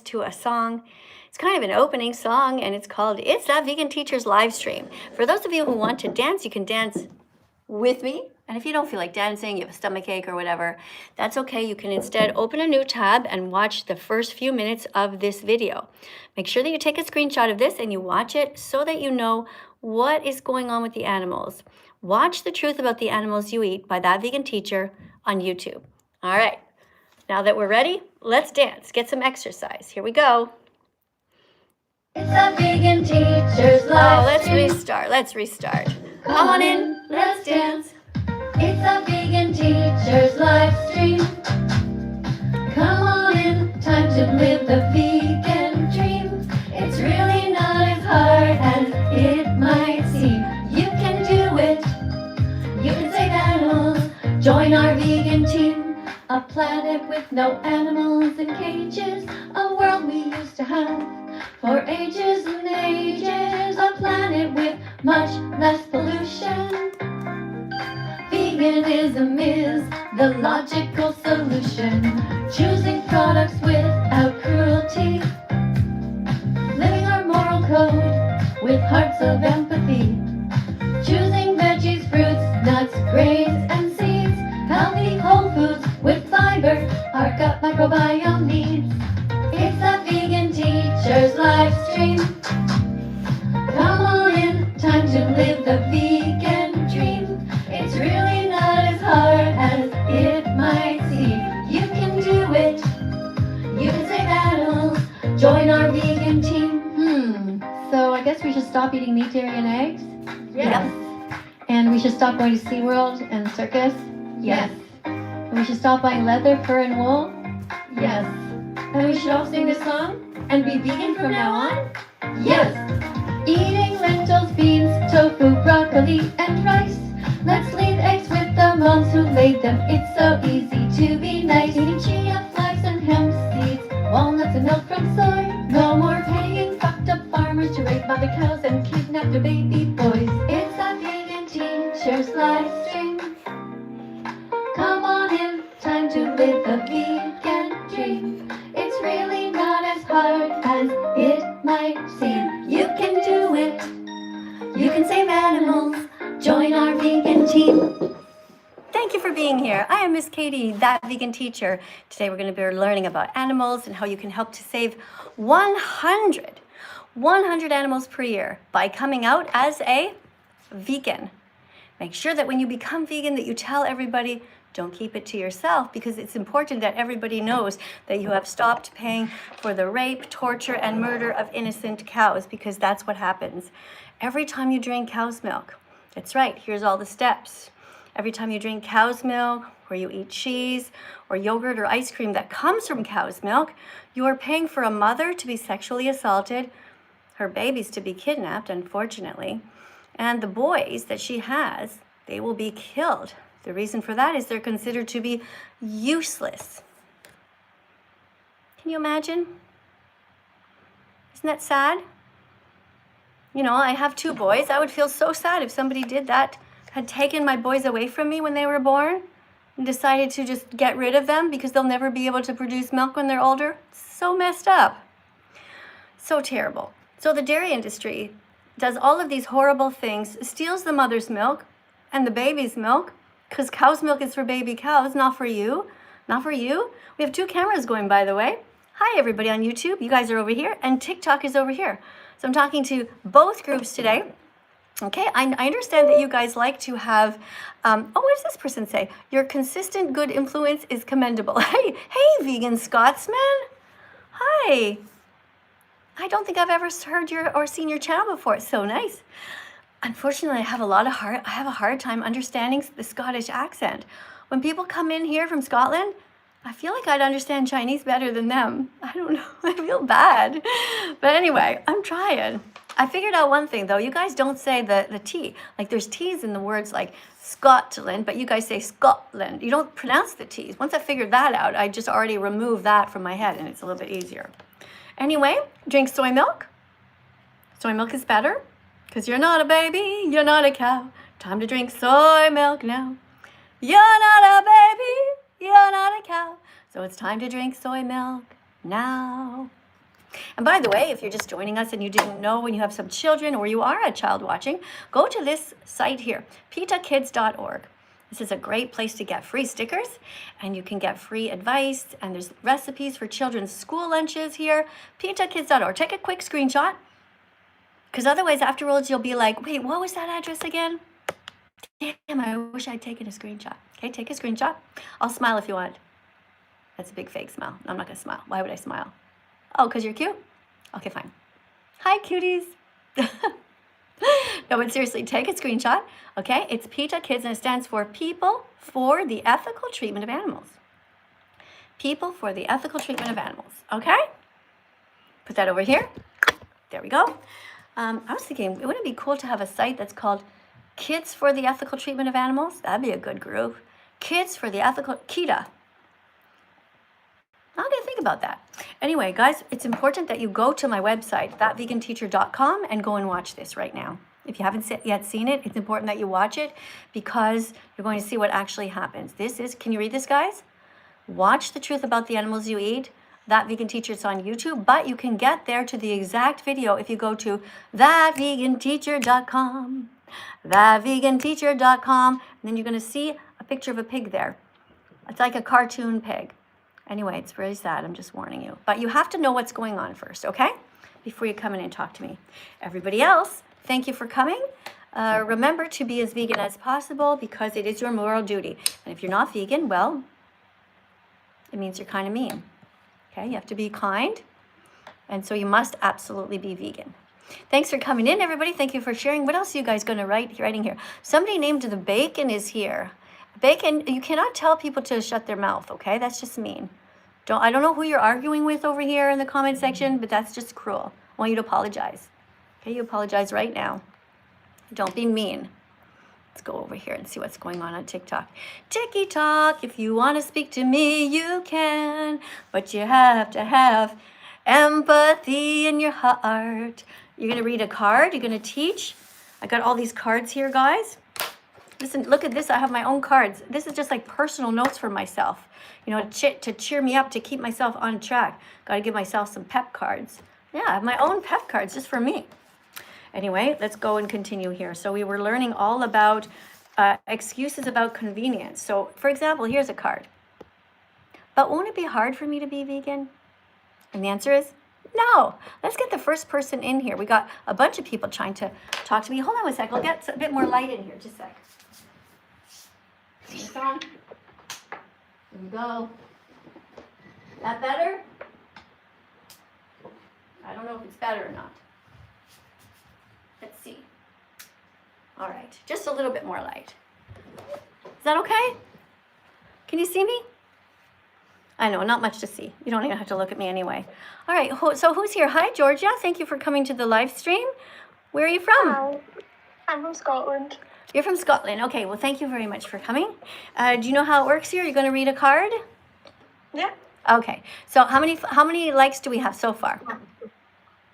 to a song. It's kind of an opening song, and it's called It's That Vegan Teacher's Live Stream. For those of you who want to dance, you can dance with me. And if you don't feel like dancing, you have a stomach ache or whatever, that's okay. You can instead open a new tab and watch the first few minutes of this video. Make sure that you take a screenshot of this and you watch it so that you know what is going on with the animals. Watch The Truth About the Animals You Eat by That Vegan Teacher on YouTube. All right, now that we're ready, let's dance. Get some exercise. Here we go. It's That Vegan Teacher's live Let's restart. Come on in, let's dance. It's That Vegan Teacher's live stream. Come on in, time to live the vegan dream. It's really not as hard as it might seem. You can do it. You can save animals. Join our vegan team. A planet with no animals in cages. A world we used to have for ages and ages. A planet with much less pollution. Veganism is the logical solution. Choosing products without cruelty. Living our moral code with hearts of empathy. Choosing veggies, fruits, nuts, grains, and seeds. Healthy whole foods with fiber our gut microbiome needs. It's That Vegan Teacher's live stream. Come on in, time to live the vegan dream. It's really not as hard as it might seem. You can do it. You can save animals. Join our vegan team. So I guess we should stop eating meat, dairy, and eggs? Yes. And we should stop going to SeaWorld and the circus? Yes. And we should stop buying leather, fur, and wool? Yes. And we should all sing this song and be vegan from now on? Yes. Eating lentils, beans, tofu, broccoli, and rice. Let's leave eggs with the moms who laid them. It's so easy to be nice. Eating chia flax and hemp seeds, walnuts and milk from soy. No more paying fucked up farmers to rape mother cows and kidnap their baby boys. It's That Vegan Teacher's live stream. Come on in, time to live the vegan dream. It's really not as hard as it might seem. You can do it. You can save animals. Join our vegan team. Thank you for being here. I am Miss Katie, That Vegan Teacher. Today we're going to be learning about animals and how you can help to save 100 animals per year by coming out as a vegan. Make sure that when you become vegan that you tell everybody. Don't keep it to yourself, because it's important that everybody knows that you have stopped paying for the rape, torture, and murder of innocent cows, because that's what happens. Every time you drink cow's milk, that's right, here's all the steps. Every time you drink cow's milk, or you eat cheese, or yogurt, or ice cream that comes from cow's milk, you are paying for a mother to be sexually assaulted, her babies to be kidnapped, unfortunately, and the boys that she has, they will be killed. The reason for that is they're considered to be useless. Can you imagine? Isn't that sad? You know, I have 2 boys. I would feel so sad if somebody did that, had taken my boys away from me when they were born and decided to just get rid of them because they'll never be able to produce milk when they're older. It's so messed up. So terrible. So the dairy industry does all of these horrible things, steals the mother's milk and the baby's milk, because cow's milk is for baby cows, not for you. Not for you. We have 2 cameras going, by the way. Hi, everybody on YouTube. You guys are over here, and TikTok is over here. So I'm talking to both groups today. Okay, I understand that you guys like to have, what does this person say? Your consistent good influence is commendable. Hey, vegan Scotsman. Hi. I don't think I've ever heard or seen your channel before. It's so nice. Unfortunately, I have a hard time understanding the Scottish accent. When people come in here from Scotland, I feel like I'd understand Chinese better than them. I don't know, I feel bad. But anyway, I'm trying. I figured out one thing though, you guys don't say the T. Like there's T's in the words like Scotland, but you guys say Scotland. You don't pronounce the T's. Once I figured that out, I just already removed that from my head and it's a little bit easier. Anyway, drink soy milk. Soy milk is better. Because you're not a baby, you're not a cow. Time to drink soy milk now. You're not a baby, you're not a cow. So it's time to drink soy milk now. And by the way, if you're just joining us and you didn't know, when you have some children or you are a child watching, go to this site here, petakids.org. This is a great place to get free stickers, and you can get free advice, and there's recipes for children's school lunches here, petakids.org. Take a quick screenshot, because otherwise afterwards you'll be like, wait, what was that address again? Damn, I wish I'd taken a screenshot. Okay, take a screenshot. I'll smile if you want. That's a big fake smile. I'm not gonna smile. Why would I smile? Oh, because you're cute? Okay, fine. Hi, cuties. No, but seriously, take a screenshot, okay? It's PETA Kids, and it stands for People for the Ethical Treatment of Animals. People for the Ethical Treatment of Animals, okay? Put that over here. There we go. I was thinking, wouldn't it be cool to have a site that's called Kids for the Ethical Treatment of Animals? That'd be a good group. Kids for the Ethical, KETA. I'm gonna think about that. Anyway, guys, it's important that you go to my website, thatveganteacher.com, and go and watch this right now. If you haven't yet seen it, it's important that you watch it because you're going to see what actually happens. This is, can you read this, guys? Watch the truth about the animals you eat. That Vegan Teacher, it's on YouTube, but you can get there to the exact video if you go to thatveganteacher.com, thatveganteacher.com, and then you're gonna see a picture of a pig there. It's like a cartoon pig. Anyway, it's very sad, I'm just warning you. But you have to know what's going on first, okay? Before you come in and talk to me. Everybody else, thank you for coming. Remember to be as vegan as possible because it is your moral duty. And if you're not vegan, well, it means you're kind of mean. Okay, you have to be kind. And so you must absolutely be vegan. Thanks for coming in, everybody. Thank you for sharing. What else are you guys going to writing here? Somebody named the Bacon is here. Bacon, you cannot tell people to shut their mouth, okay? That's just mean. I don't know who you're arguing with over here in the comment section, but that's just cruel. I want you to apologize. Okay, you apologize right now. Don't be mean. Let's go over here and see what's going on TikTok. TikTok, if you want to speak to me, you can, but you have to have empathy in your heart. You're going to read a card. You're going to teach. I got all these cards here, guys. Listen, look at this. I have my own cards. This is just like personal notes for myself. You know, to cheer me up, to keep myself on track. Got to give myself some pep cards. Yeah, I have my own pep cards just for me. Anyway, let's go and continue here. So we were learning all about excuses about convenience. So, for example, here's a card. But won't it be hard for me to be vegan? And the answer is no. Let's get the first person in here. We got a bunch of people trying to talk to me. Hold on a sec. I'll get a bit more light in here. Just a sec. Turn this on. There we go. That better? I don't know if it's better or not. Let's see. All right. Just a little bit more light. Is that okay? Can you see me? I know, not much to see. You don't even have to look at me anyway. All right, so who's here? Hi, Georgia. Thank you for coming to the live stream. Where are you from? Hi, I'm from Scotland. You're from Scotland. Okay, well, thank you very much for coming. Do you know how it works here? You're going to read a card? Yeah. Okay, so how many likes do we have so far?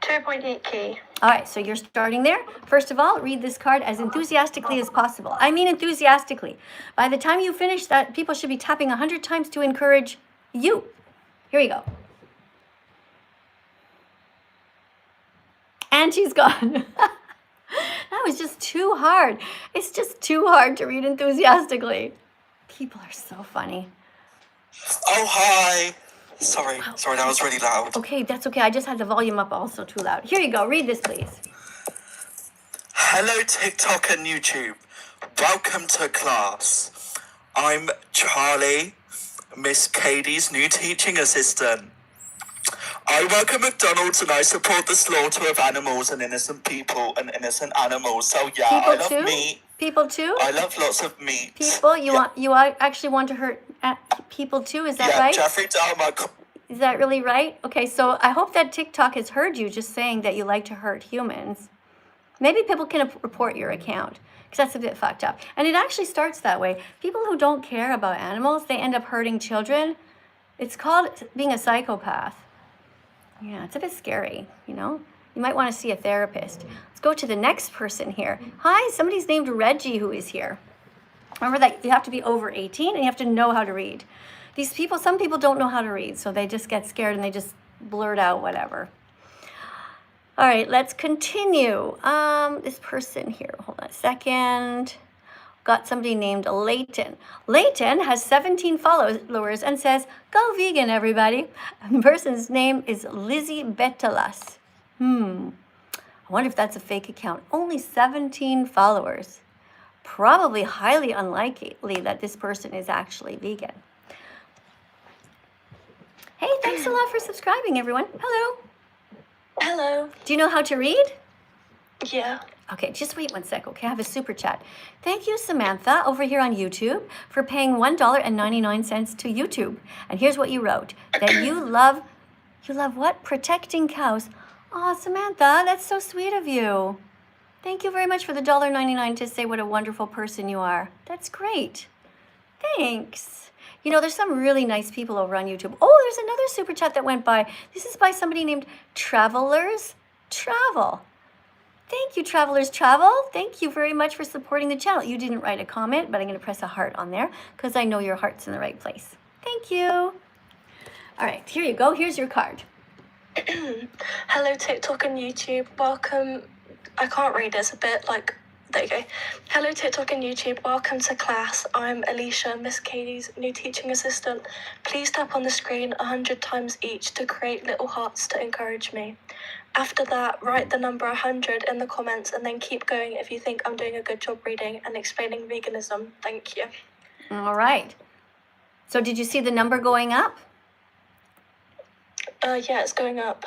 2.8k. All right, so you're starting there. First of all, read this card as enthusiastically as possible. I mean enthusiastically. By the time you finish that, people should be tapping 100 times to encourage you. Here you go. And she's gone. That was just too hard. It's just too hard to read enthusiastically. People are so funny. Oh, hi. Sorry, that was really loud. Okay, that's okay. I just had the volume up also too loud. Here you go. Read this, please. Hello, TikTok and YouTube. Welcome to class. I'm Charlie, Miss Katie's new teaching assistant. I work at McDonald's and I support the slaughter of animals and innocent people and innocent animals. So yeah, I love meat. People too? I love lots of meat. People? You actually want to hurt people too? Is that right? Yeah, Jeffrey Dahmer. Is that really right? Okay, so I hope that TikTok has heard you just saying that you like to hurt humans. Maybe people can report your account because that's a bit fucked up. And it actually starts that way. People who don't care about animals, they end up hurting children. It's called being a psychopath. Yeah, it's a bit scary, you know? You might want to see a therapist. Let's go to the next person here. Hi, somebody's named Reggie who is here. Remember that you have to be over 18 and you have to know how to read. These people, some people don't know how to read, so they just get scared and they just blurt out whatever. All right, let's continue. This person here, hold on a second. Got somebody named Layton. Layton has 17 followers and says, "Go vegan, everybody." And the person's name is Lizzie Betalas. I wonder if that's a fake account. Only 17 followers. Probably highly unlikely that this person is actually vegan. Hey, thanks a lot for subscribing, everyone. Hello. Hello. Do you know how to read? Yeah. Okay, just wait 1 sec, okay? I have a super chat. Thank you, Samantha, over here on YouTube, for paying $1.99 to YouTube. And here's what you wrote. That you love what? Protecting cows. Aw, Samantha, that's so sweet of you. Thank you very much for the $1.99 to say what a wonderful person you are. That's great. Thanks. You know, there's some really nice people over on YouTube. Oh, there's another super chat that went by. This is by somebody named Travelers Travel. Thank you, Travelers Travel. Thank you very much for supporting the channel. You didn't write a comment, but I'm going to press a heart on there because I know your heart's in the right place. Thank you. All right, here you go. Here's your card. Hello, TikTok and YouTube. Welcome. I can't read. It's a bit like... There you go. Hello, TikTok and YouTube. Welcome to class. I'm Alicia, Miss Katie's new teaching assistant. Please tap on the screen 100 times each to create little hearts to encourage me. After that, write the number 100 in the comments and then keep going if you think I'm doing a good job reading and explaining veganism. Thank you. All right. So did you see the number going up? Yeah, it's going up.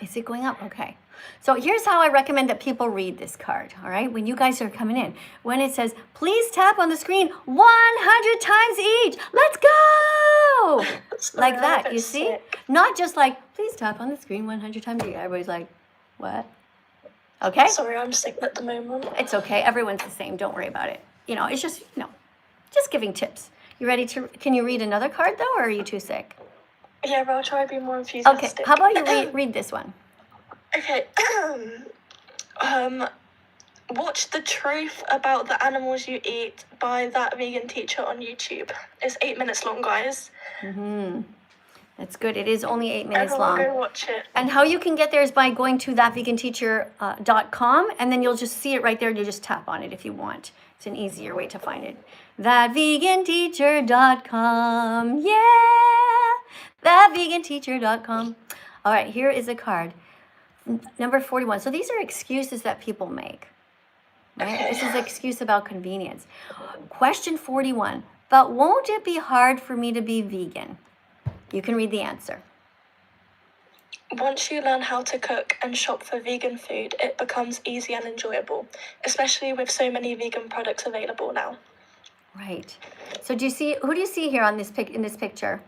Is it going up? Okay. So here's how I recommend that people read this card, all right? When you guys are coming in, when it says, please tap on the screen 100 times each. Let's go! Sorry, Like I'm a that, bit you see? sick. Not just like, please tap on the screen 100 times each. Everybody's like, what? Okay? Sorry, I'm sick at the moment. It's okay. Everyone's the same. Don't worry about it. You know, it's just, just giving tips. You ready to, can you read another card though, or are you too sick? Yeah, but I'll try to be more Okay, enthusiastic. how about you read this one? Okay. Watch The Truth About the Animals You Eat by That Vegan Teacher on YouTube. It's 8 minutes long, guys. That's good. It is only 8 minutes Everyone long. go watch it. And how you can get there is by going to thatveganteacher.com, and then you'll just see it right there and you just tap on it if you want. It's an easier way to find it. Thatveganteacher.com. Yeah! Thatveganteacher.com. All right, here is a card. Number 41. So these are excuses that people make. Right? Okay. This is an excuse about convenience. Question 41. But won't it be hard for me to be vegan? You can read the answer. Once you learn how to cook and shop for vegan food, it becomes easy and enjoyable, especially with so many vegan products available now. Right. So who do you see here on in this picture?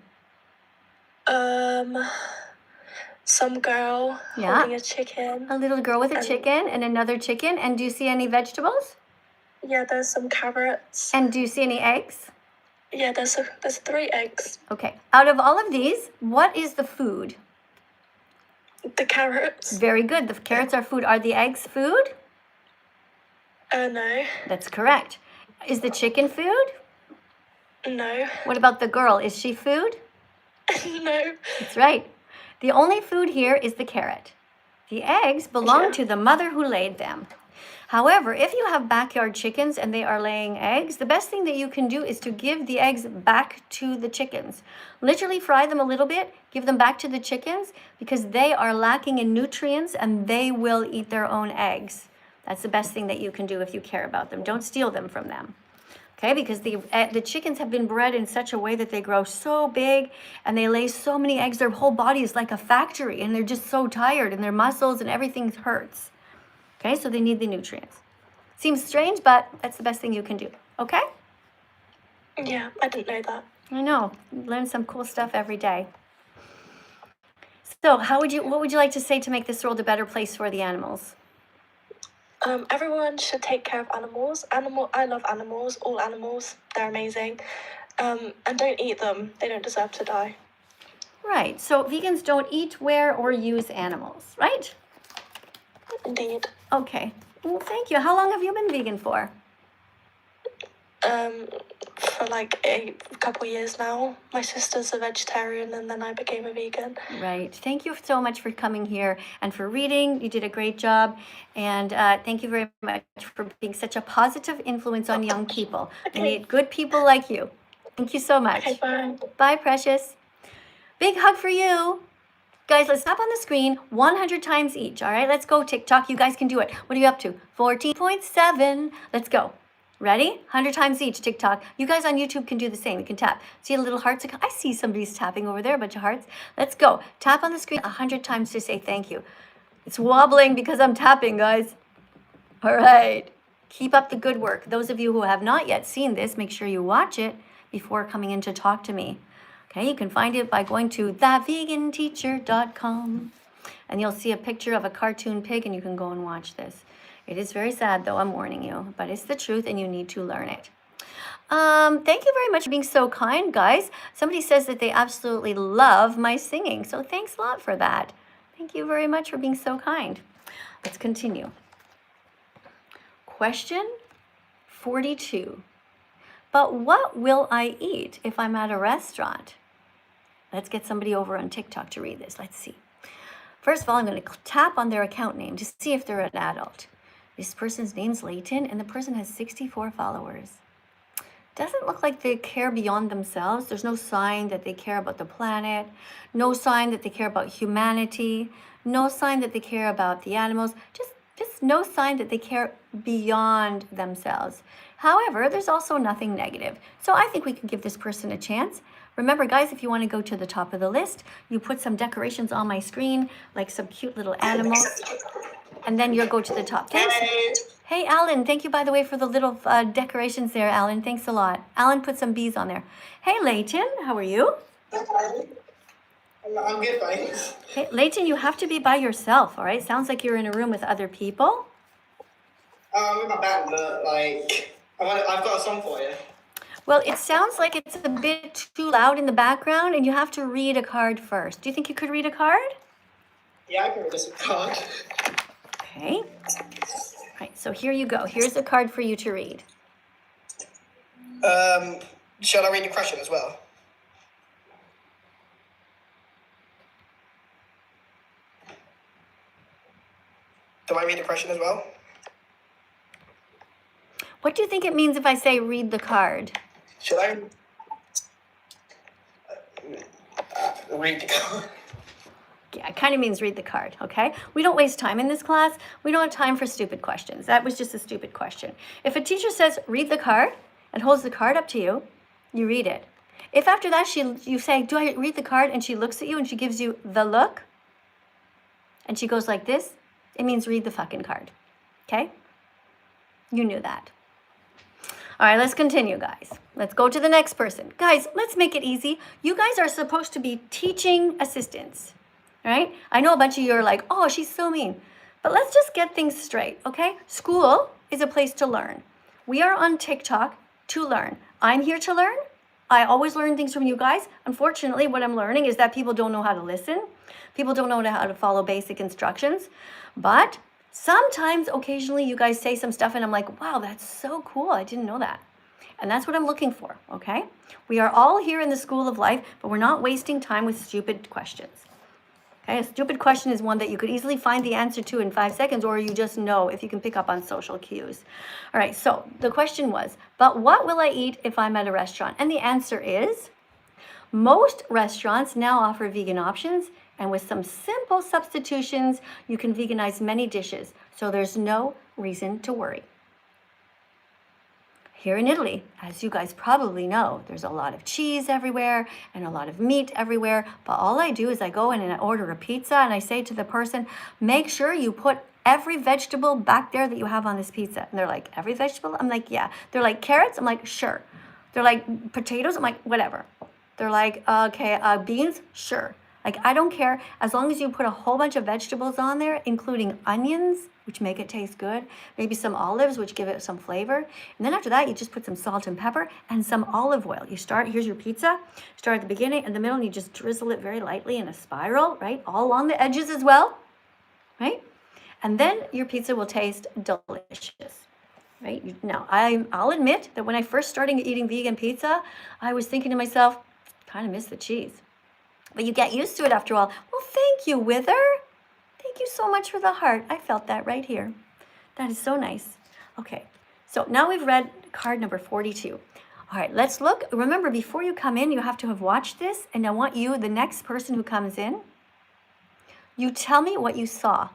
Some girl Yeah. holding a chicken. A little girl with a chicken and another chicken. And do you see any vegetables? Yeah, there's some carrots. And do you see any eggs? Yeah, there's 3 eggs. Okay. Out of all of these, what is the food? The carrots. Very good. The carrots are food. Are the eggs food? No. That's correct. Is the chicken food? No. What about the girl? Is she food? No. That's right. The only food here is the carrot. The eggs belong to the mother who laid them. However, if you have backyard chickens and they are laying eggs, the best thing that you can do is to give the eggs back to the chickens. Literally fry them a little bit, give them back to the chickens because they are lacking in nutrients and they will eat their own eggs. That's the best thing that you can do if you care about them. Don't steal them from them. Okay, because the chickens have been bred in such a way that they grow so big and they lay so many eggs. Their whole body is like a factory and they're just so tired and their muscles and everything hurts. Okay, so they need the nutrients. Seems strange, but that's the best thing you can do. Okay? Yeah, I didn't know that. I know. Learn some cool stuff every day. So what would you like to say to make this world a better place for the animals? Everyone should take care of animals. I love animals, all animals. They're amazing. And don't eat them. They don't deserve to die. Right. So vegans don't eat, wear, or use animals, right? Indeed. Okay. Well, thank you. How long have you been vegan for? for like a couple years now. My sister's a vegetarian and then I became a vegan. Right. Thank you so much for coming here and for reading. You did a great job. And thank you very much for being such a positive influence on young people. We need good people like you. Thank you so much. Okay, bye. Bye, precious. Big hug for you. Guys, let's tap on the screen 100 times each. All right, let's go TikTok. You guys can do it. What are you up to? 14.7. Let's go. Ready? 100 times each, TikTok. You guys on YouTube can do the same. You can tap. See the little hearts? I see somebody's tapping over there, a bunch of hearts. Let's go. Tap on the screen 100 times to say thank you. It's wobbling because I'm tapping, guys. All right. Keep up the good work. Those of you who have not yet seen this, make sure you watch it before coming in to talk to me. Okay, you can find it by going to thatveganteacher.com. And you'll see a picture of a cartoon pig and you can go and watch this. It is very sad, though, I'm warning you, but it's the truth and you need to learn it. Thank you very much for being so kind, guys. Somebody says that they absolutely love my singing, so thanks a lot for that. Thank you very much for being so kind. Let's continue. Question 42. But what will I eat if I'm at a restaurant? Let's get somebody over on TikTok to read this. Let's see. First of all, I'm going to tap on their account name to see if they're an adult. This person's name's Layton, and the person has 64 followers. Doesn't look like they care beyond themselves. There's no sign that they care about the planet, no sign that they care about humanity, no sign that they care about the animals, just no sign that they care beyond themselves. However, there's also nothing negative. So I think we can give this person a chance. Remember, guys, if you want to go to the top of the list, you put some decorations on my screen, like some cute little animals, and then you'll go to the top. Thanks. Hey, Alan, thank you, by the way, for the little decorations there, Alan. Thanks a lot. Alan put some bees on there. Hey, Layton, how are you? I'm good, thanks. Hey, Layton, you have to be by yourself, all right? Sounds like you're in a room with other people. I'm in my band, but I've got a song for you. Well, it sounds like it's a bit too loud in the background, and you have to read a card first. Do you think you could read a card? Yeah, I can read this card. Okay. All right, so here you go. Here's a card for you to read. Shall I read the question as well? Do I read the question as well? What do you think it means if I say read the card? Should I read the card? Yeah, it kind of means read the card, okay? We don't waste time in this class. We don't have time for stupid questions. That was just a stupid question. If a teacher says read the card and holds the card up to you, you read it. If after that you say, do I read the card? And she looks at you and she gives you the look, and she goes like this, it means read the fucking card, okay? You knew that. All right, let's continue, guys. Let's go to the next person. Guys, let's make it easy. You guys are supposed to be teaching assistants, right? I know a bunch of you are like, oh, she's so mean. But let's just get things straight, okay? School is a place to learn. We are on TikTok to learn. I'm here to learn. I always learn things from you guys. Unfortunately, what I'm learning is that people don't know how to listen. People don't know how to follow basic instructions. But sometimes, occasionally, you guys say some stuff and I'm like, wow, that's so cool. I didn't know that. And that's what I'm looking for, okay? We are all here in the school of life, but we're not wasting time with stupid questions. Okay, a stupid question is one that you could easily find the answer to in 5 seconds, or you just know if you can pick up on social cues. All right, so the question was, but what will I eat if I'm at a restaurant? And the answer is, most restaurants now offer vegan options, and with some simple substitutions, you can veganize many dishes, so there's no reason to worry. Here in Italy, as you guys probably know, there's a lot of cheese everywhere and a lot of meat everywhere, but all I do is I go in and I order a pizza and I say to the person, make sure you put every vegetable back there that you have on this pizza. And they're like, every vegetable? I'm like, yeah. They're like, carrots? I'm like, sure. They're like, potatoes? I'm like, whatever. They're like, okay, beans? Sure. Like, I don't care, as long as you put a whole bunch of vegetables on there, including onions, which make it taste good, maybe some olives, which give it some flavor. And then after that, you just put some salt and pepper and some olive oil. You start, here's your pizza, start at the beginning and the middle, and you just drizzle it very lightly in a spiral, right? All along the edges as well, right? And then your pizza will taste delicious. right? Now, I'll admit that when I first started eating vegan pizza, I was thinking to myself, kind of miss the cheese. But you get used to it after a while. Well, thank you, Wither. Thank you so much for the heart. I felt that right here. That is so nice. Okay, so now we've read card number 42. All right, let's look. Remember, before you come in, you have to have watched this. And I want you, the next person who comes in, you tell me what you saw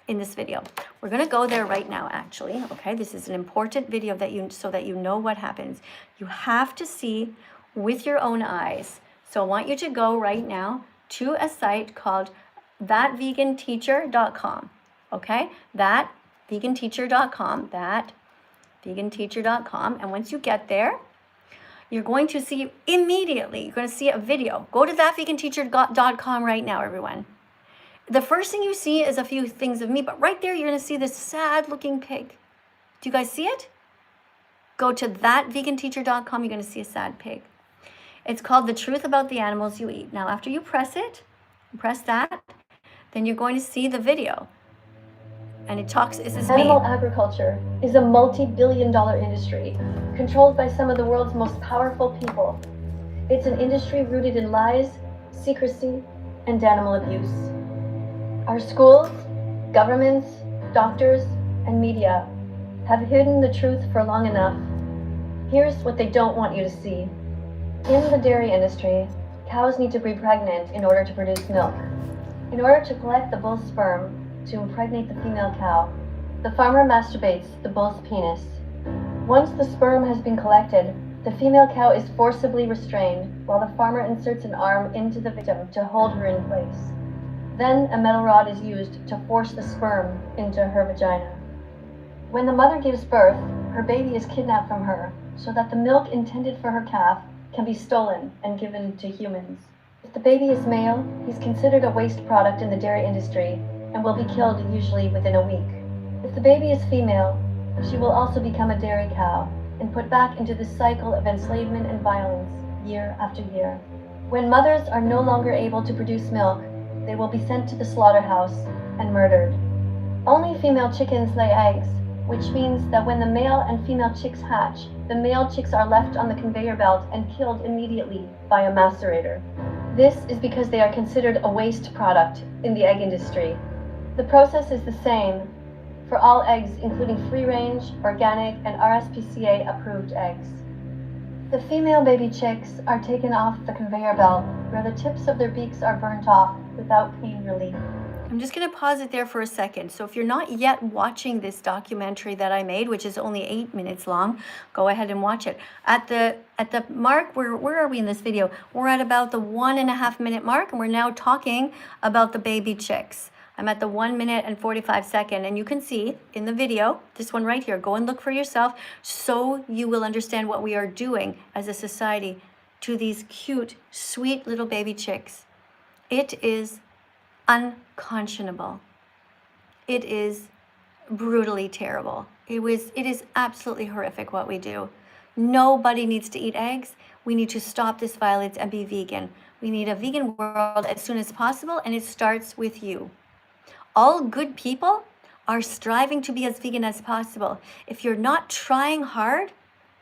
in this video. We're going to go there right now, actually. Okay, this is an important video so that you know what happens. You have to see with your own eyes. So I want you to go right now to a site called thatveganteacher.com. Okay, thatveganteacher.com, thatveganteacher.com. And once you get there, you're going to see immediately, you're going to see a video. Go to thatveganteacher.com right now, everyone. The first thing you see is a few things of me, but right there, you're going to see this sad looking pig. Do you guys see it? Go to thatveganteacher.com. You're going to see a sad pig. It's called The Truth About the Animals You Eat. Now, after you press it, press that, then you're going to see the video. And it talks, this is me. Animal agriculture is a multi-billion-dollar industry controlled by some of the world's most powerful people. It's an industry rooted in lies, secrecy, and animal abuse. Our schools, governments, doctors, and media have hidden the truth for long enough. Here's what they don't want you to see. In the dairy industry, cows need to be pregnant in order to produce milk. In order to collect the bull's sperm to impregnate the female cow, the farmer masturbates the bull's penis. Once the sperm has been collected, the female cow is forcibly restrained while the farmer inserts an arm into the victim to hold her in place. Then a metal rod is used to force the sperm into her vagina. When the mother gives birth, her baby is kidnapped from her so that the milk intended for her calf can be stolen and given to humans. If the baby is male, he's considered a waste product in the dairy industry and will be killed usually within a week. If the baby is female, she will also become a dairy cow and put back into the cycle of enslavement and violence year after year. When mothers are no longer able to produce milk, they will be sent to the slaughterhouse and murdered. Only female chickens lay eggs, which means that when the male and female chicks hatch, the male chicks are left on the conveyor belt and killed immediately by a macerator. This is because they are considered a waste product in the egg industry. The process is the same for all eggs, including free-range, organic, and RSPCA-approved eggs. The female baby chicks are taken off the conveyor belt, where the tips of their beaks are burnt off without pain relief. I'm just going to pause it there for a second. So if you're not yet watching this documentary that I made, which is only 8 minutes long, go ahead and watch it. At the mark, where are we in this video? We're at about the 1.5 minute mark, and we're now talking about the baby chicks. I'm at the 1 minute and 45 second, and you can see in the video, this one right here, go and look for yourself so you will understand what we are doing as a society to these cute, sweet little baby chicks. It is unconscionable. It is brutally terrible. It is absolutely horrific what we do. Nobody needs to eat eggs. We need to stop this violence and be vegan. We need a vegan world as soon as possible, and it starts with you. All good people are striving to be as vegan as possible. If you're not trying hard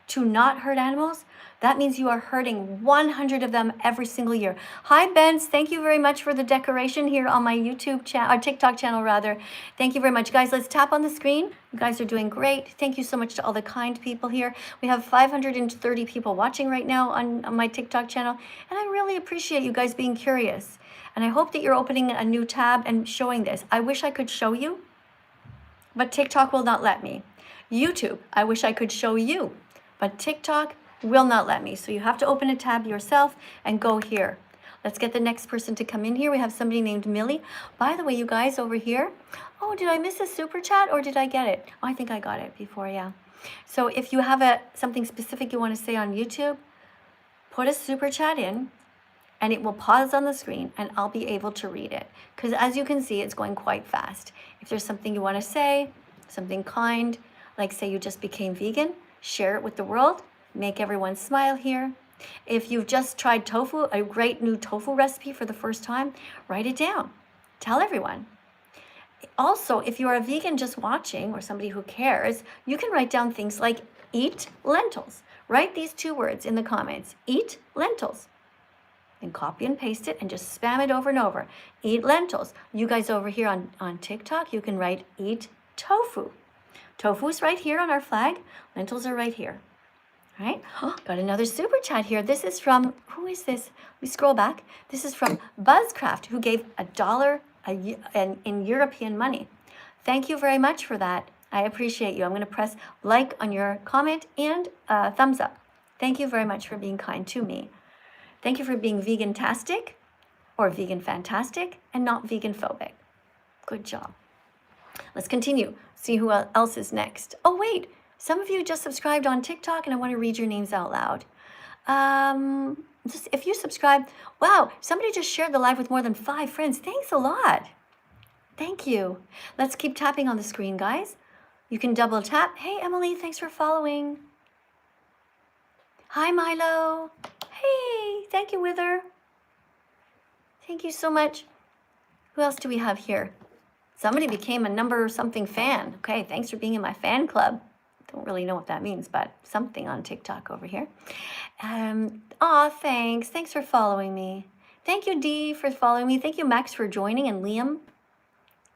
to not hurt animals, that means you are hurting 100 of them every single year. Hi, Benz. Thank you very much for the decoration here on my YouTube channel, or TikTok channel, rather. Thank you very much. Guys, let's tap on the screen. You guys are doing great. Thank you so much to all the kind people here. We have 530 people watching right now on my TikTok channel, and I really appreciate you guys being curious. And I hope that you're opening a new tab and showing this. I wish I could show you, but TikTok will not let me. YouTube, I wish I could show you, but TikTok will not let me. So you have to open a tab yourself and go here. Let's get the next person to come in here. We have somebody named Millie. By the way, you guys over here, oh, did I miss a super chat or did I get it? Oh, I think I got it before, yeah. So if you have something specific you want to say on YouTube, put a super chat in and it will pause on the screen and I'll be able to read it. Because as you can see, it's going quite fast. If there's something you want to say, something kind, like say you just became vegan, share it with the world. Make everyone smile here. If you've just tried tofu, a great new tofu recipe for the first time, write it down. Tell everyone. Also, if you're a vegan just watching or somebody who cares, you can write down things like eat lentils. Write these 2 words in the comments, eat lentils. And copy and paste it and just spam it over and over. Eat lentils. You guys over here on TikTok, you can write eat tofu. Tofu's right here on our flag. Lentils are right here. All right, got another super chat here. This is from, who is this? We scroll back. This is from Buzzcraft, who gave $1 in European money. Thank you very much for that. I appreciate you. I'm going to press like on your comment and thumbs up. Thank you very much for being kind to me. Thank you for being vegantastic or vegan fantastic and not vegan phobic. Good job. Let's continue. See who else is next. Oh, wait. Some of you just subscribed on TikTok, and I want to read your names out loud. If you subscribe, wow, somebody just shared the live with more than 5 friends. Thanks a lot. Thank you. Let's keep tapping on the screen, guys. You can double tap. Hey, Emily, thanks for following. Hi, Milo. Hey, thank you, Wither. Thank you so much. Who else do we have here? Somebody became a number something fan. Okay, thanks for being in my fan club. Don't really know what that means, but something on TikTok over here. Aw, thanks. Thanks for following me. Thank you, Dee, for following me. Thank you, Max, for joining, and Liam.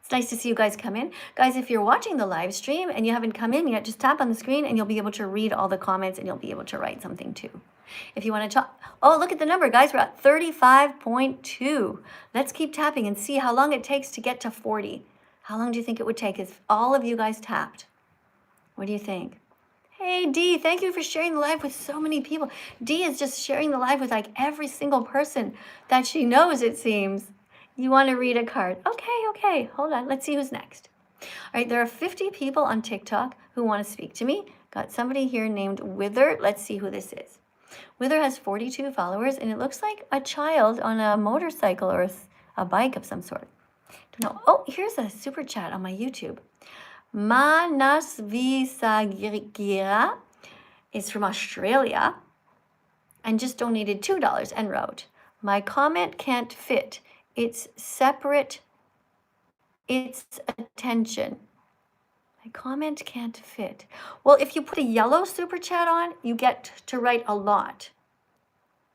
It's nice to see you guys come in. Guys, if you're watching the live stream and you haven't come in yet, just tap on the screen and you'll be able to read all the comments and you'll be able to write something too. If you want to talk, oh, look at the number, guys. We're at 35.2. Let's keep tapping and see how long it takes to get to 40. How long do you think it would take if all of you guys tapped? What do you think? Hey, Dee, thank you for sharing the live with so many people. Dee is just sharing the live with like every single person that she knows, it seems. You want to read a card? Okay. Hold on. Let's see who's next. All right, there are 50 people on TikTok who want to speak to me. Got somebody here named Wither. Let's see who this is. Wither has 42 followers, and it looks like a child on a motorcycle or a bike of some sort. Don't know. Oh, here's a super chat on my YouTube. Manasvisagira is from Australia and just donated $2 and wrote, my comment can't fit. It's separate. It's attention. My comment can't fit. Well, if you put a yellow super chat on, you get to write a lot.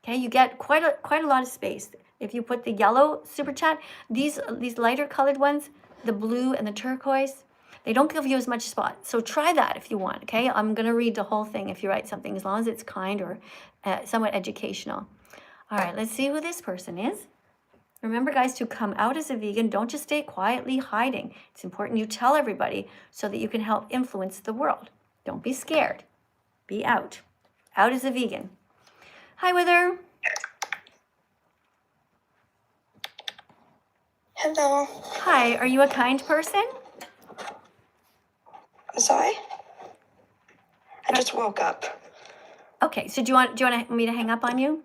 Okay, you get quite a lot of space. If you put the yellow super chat, these lighter colored ones, the blue and the turquoise, they don't give you as much spot. So try that if you want, okay? I'm going to read the whole thing if you write something, as long as it's kind or somewhat educational. All right, let's see who this person is. Remember, guys, to come out as a vegan, don't just stay quietly hiding. It's important you tell everybody so that you can help influence the world. Don't be scared. Be out. Out as a vegan. Hi, Wither. Hello. Hi, are you a kind person? Sorry? I just woke up. Okay, so do you want me to hang up on you?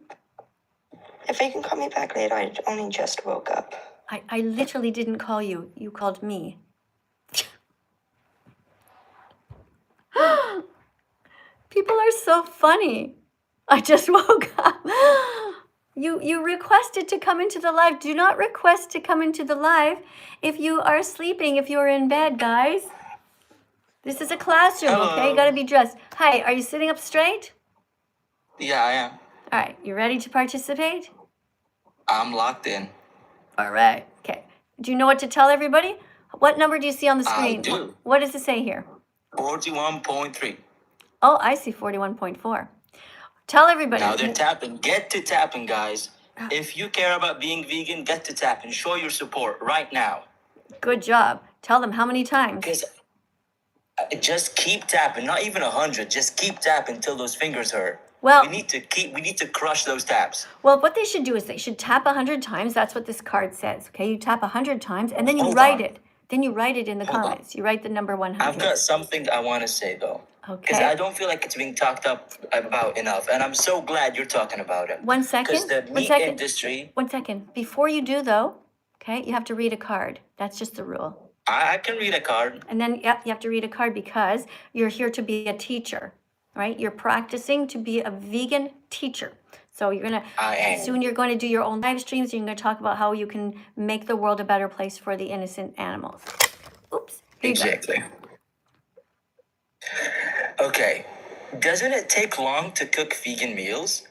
If you can call me back later, I only just woke up. I literally didn't call you. You called me. People are so funny. I just woke up. You requested to come into the live. Do not request to come into the live if you are sleeping, if you're in bed, guys. This is a classroom, okay? You gotta be dressed. Hi, are you sitting up straight? Yeah, I am. All right, you ready to participate? I'm locked in. All right, okay. Do you know what to tell everybody? What number do you see on the screen? I do. What does it say here? 41.3. Oh, I see 41.4. Tell everybody. Now they're tapping. Get to tapping, guys. If you care about being vegan, get to tapping. Show your support right now. Good job. Tell them how many times. Because just keep tapping. Not even 100. Just keep tapping until those fingers hurt. Well, we need to crush those taps. Well, what they should do is they should tap 100 times. That's what this card says. Okay, you tap 100 times and then you write it. Then you write it in the comments. You write the number 100. I've got something I want to say though. Okay. Because I don't feel like it's being talked about enough, and I'm so glad you're talking about it. 1 second. Because the meat industry. 1 second. Before you do though, okay, you have to read a card. That's just the rule. I can read a card. And then you have to read a card because you're here to be a teacher, right? You're practicing to be a vegan teacher. So soon you're going to do your own live streams. You're going to talk about how you can make the world a better place for the innocent animals. Oops. Here you go. Exactly. Okay. Doesn't it take long to cook vegan meals?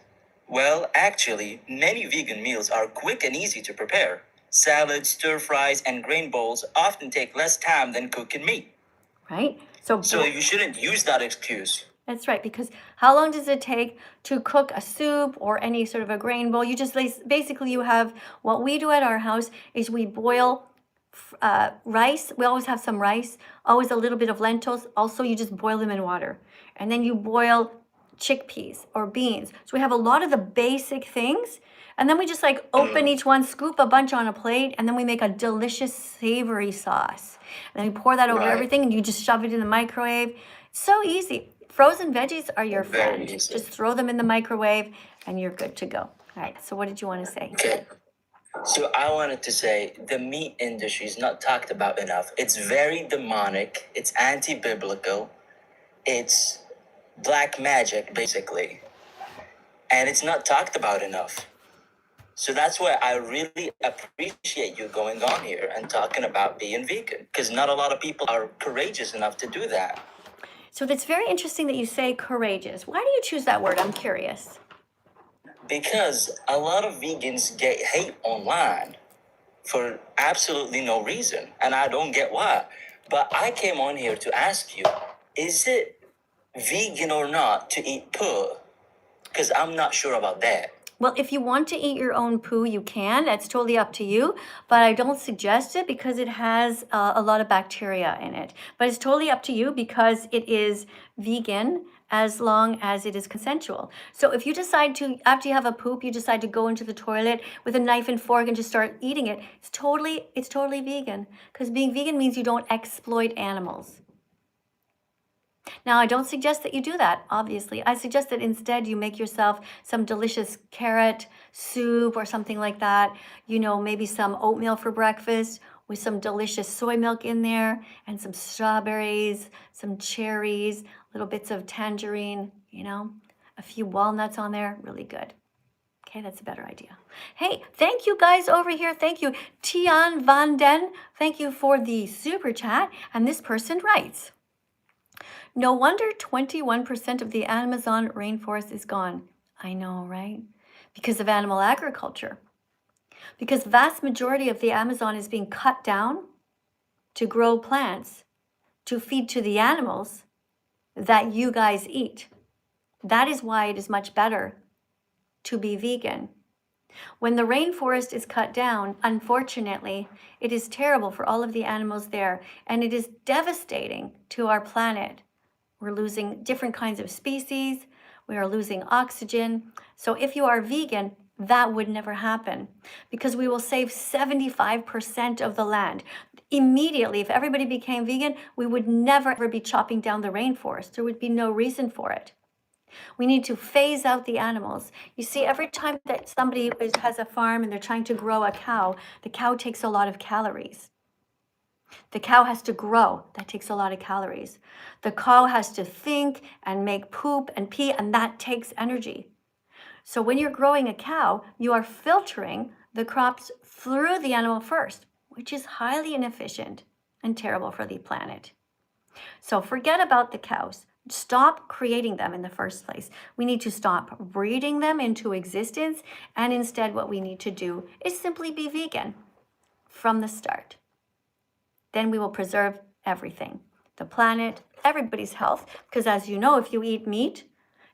Well, actually, many vegan meals are quick and easy to prepare. Salads, stir fries, and grain bowls often take less time than cooking meat. Right? So you shouldn't use that excuse. That's right, because how long does it take to cook a soup or any sort of a grain bowl? You just basically you have what we do at our house is we boil rice. We always have some rice, always a little bit of lentils. Also, you just boil them in water, and then you boil chickpeas or beans. So we have a lot of the basic things, and then we just like open each one, scoop a bunch on a plate, and then we make a delicious savory sauce. And then we pour that over everything, and you just shove it in the microwave. So easy. Frozen veggies are your friend. Just throw them in the microwave, and you're good to go. All right. So what did you want to say? Okay. So I wanted to say the meat industry is not talked about enough. It's very demonic. It's anti-biblical. It's black magic, basically. And it's not talked about enough. So that's why I really appreciate you going on here and talking about being vegan, because not a lot of people are courageous enough to do that. So it's very interesting that you say courageous. Why do you choose that word? I'm curious. Because a lot of vegans get hate online for absolutely no reason, and I don't get why. But I came on here to ask you, is it vegan or not to eat poo? Because I'm not sure about that. Well, if you want to eat your own poo, you can. That's totally up to you. But I don't suggest it because it has a lot of bacteria in it. But it's totally up to you because it is vegan as long as it is consensual. So if you decide to, after you have a poop, you decide to go into the toilet with a knife and fork and just start eating it, it's totally vegan. Because being vegan means you don't exploit animals. Now, I don't suggest that you do that, obviously. I suggest that instead you make yourself some delicious carrot soup or something like that. You know, maybe some oatmeal for breakfast with some delicious soy milk in there and some strawberries, some cherries, little bits of tangerine, you know, a few walnuts on there. Really good. Okay, that's a better idea. Hey, thank you guys over here. Thank you, Tian Van Den. Thank you for the super chat. And this person writes, no wonder 21% of the Amazon rainforest is gone. I know, right? Because of animal agriculture. Because vast majority of the Amazon is being cut down to grow plants, to feed to the animals that you guys eat. That is why it is much better to be vegan. When the rainforest is cut down, unfortunately, it is terrible for all of the animals there, and it is devastating to our planet. We're losing different kinds of species. We are losing oxygen. So if you are vegan, that would never happen because we will save 75% of the land. Immediately, if everybody became vegan, we would never ever be chopping down the rainforest. There would be no reason for it. We need to phase out the animals. You see, every time that somebody has a farm and they're trying to grow a cow, the cow takes a lot of calories. The cow has to grow. That takes a lot of calories. The cow has to think and make poop and pee, and that takes energy. So when you're growing a cow, you are filtering the crops through the animal first, which is highly inefficient and terrible for the planet. So forget about the cows. Stop creating them in the first place. We need to stop breeding them into existence, and instead what we need to do is simply be vegan from the start. Then we will preserve everything, the planet, everybody's health, because as you know, if you eat meat,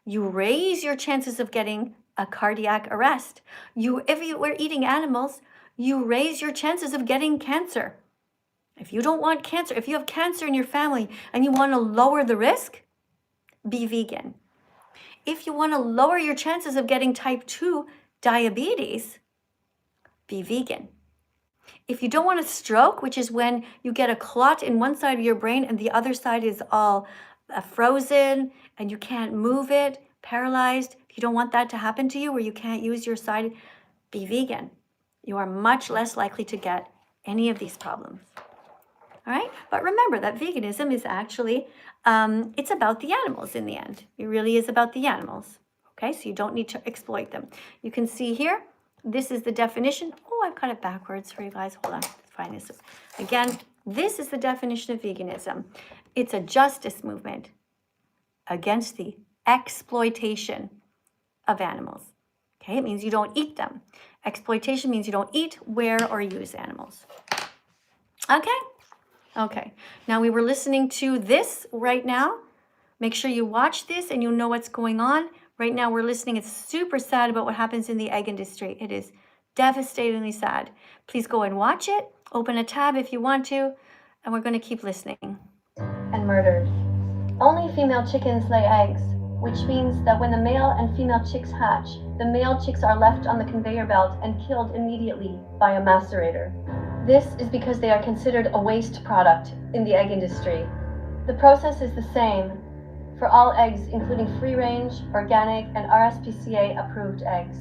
you raise your chances of getting a cardiac arrest. If you were eating animals, you raise your chances of getting cancer. If you don't want cancer, if you have cancer in your family and you want to lower the risk, be vegan. If you want to lower your chances of getting type 2 diabetes, be vegan. If you don't want a stroke, which is when you get a clot in one side of your brain and the other side is all frozen and you can't move it, paralyzed, if you don't want that to happen to you where you can't use your side, be vegan. You are much less likely to get any of these problems. All right? But remember that veganism is actually, it's about the animals in the end. It really is about the animals. Okay? So you don't need to exploit them. You can see here, this is the definition. Oh, I've got it backwards for you guys. Hold on. Let's find this. Again, This is the definition of veganism. It's a justice movement against the exploitation of animals. Okay, it means you don't eat them. Exploitation means you don't eat, wear, or use animals. Okay? Okay. Now we were listening to this right now. Make sure you watch this and you know what's going on. Right now we're listening. It's super sad about what happens in the egg industry. It is devastatingly sad. Please go and watch it. Open a tab if you want to. And we're going to keep listening. And murdered. Only female chickens lay eggs, which means that when the male and female chicks hatch, the male chicks are left on the conveyor belt and killed immediately by a macerator. This is because they are considered a waste product in the egg industry. The process is the same for all eggs, including free-range, organic, and RSPCA-approved eggs.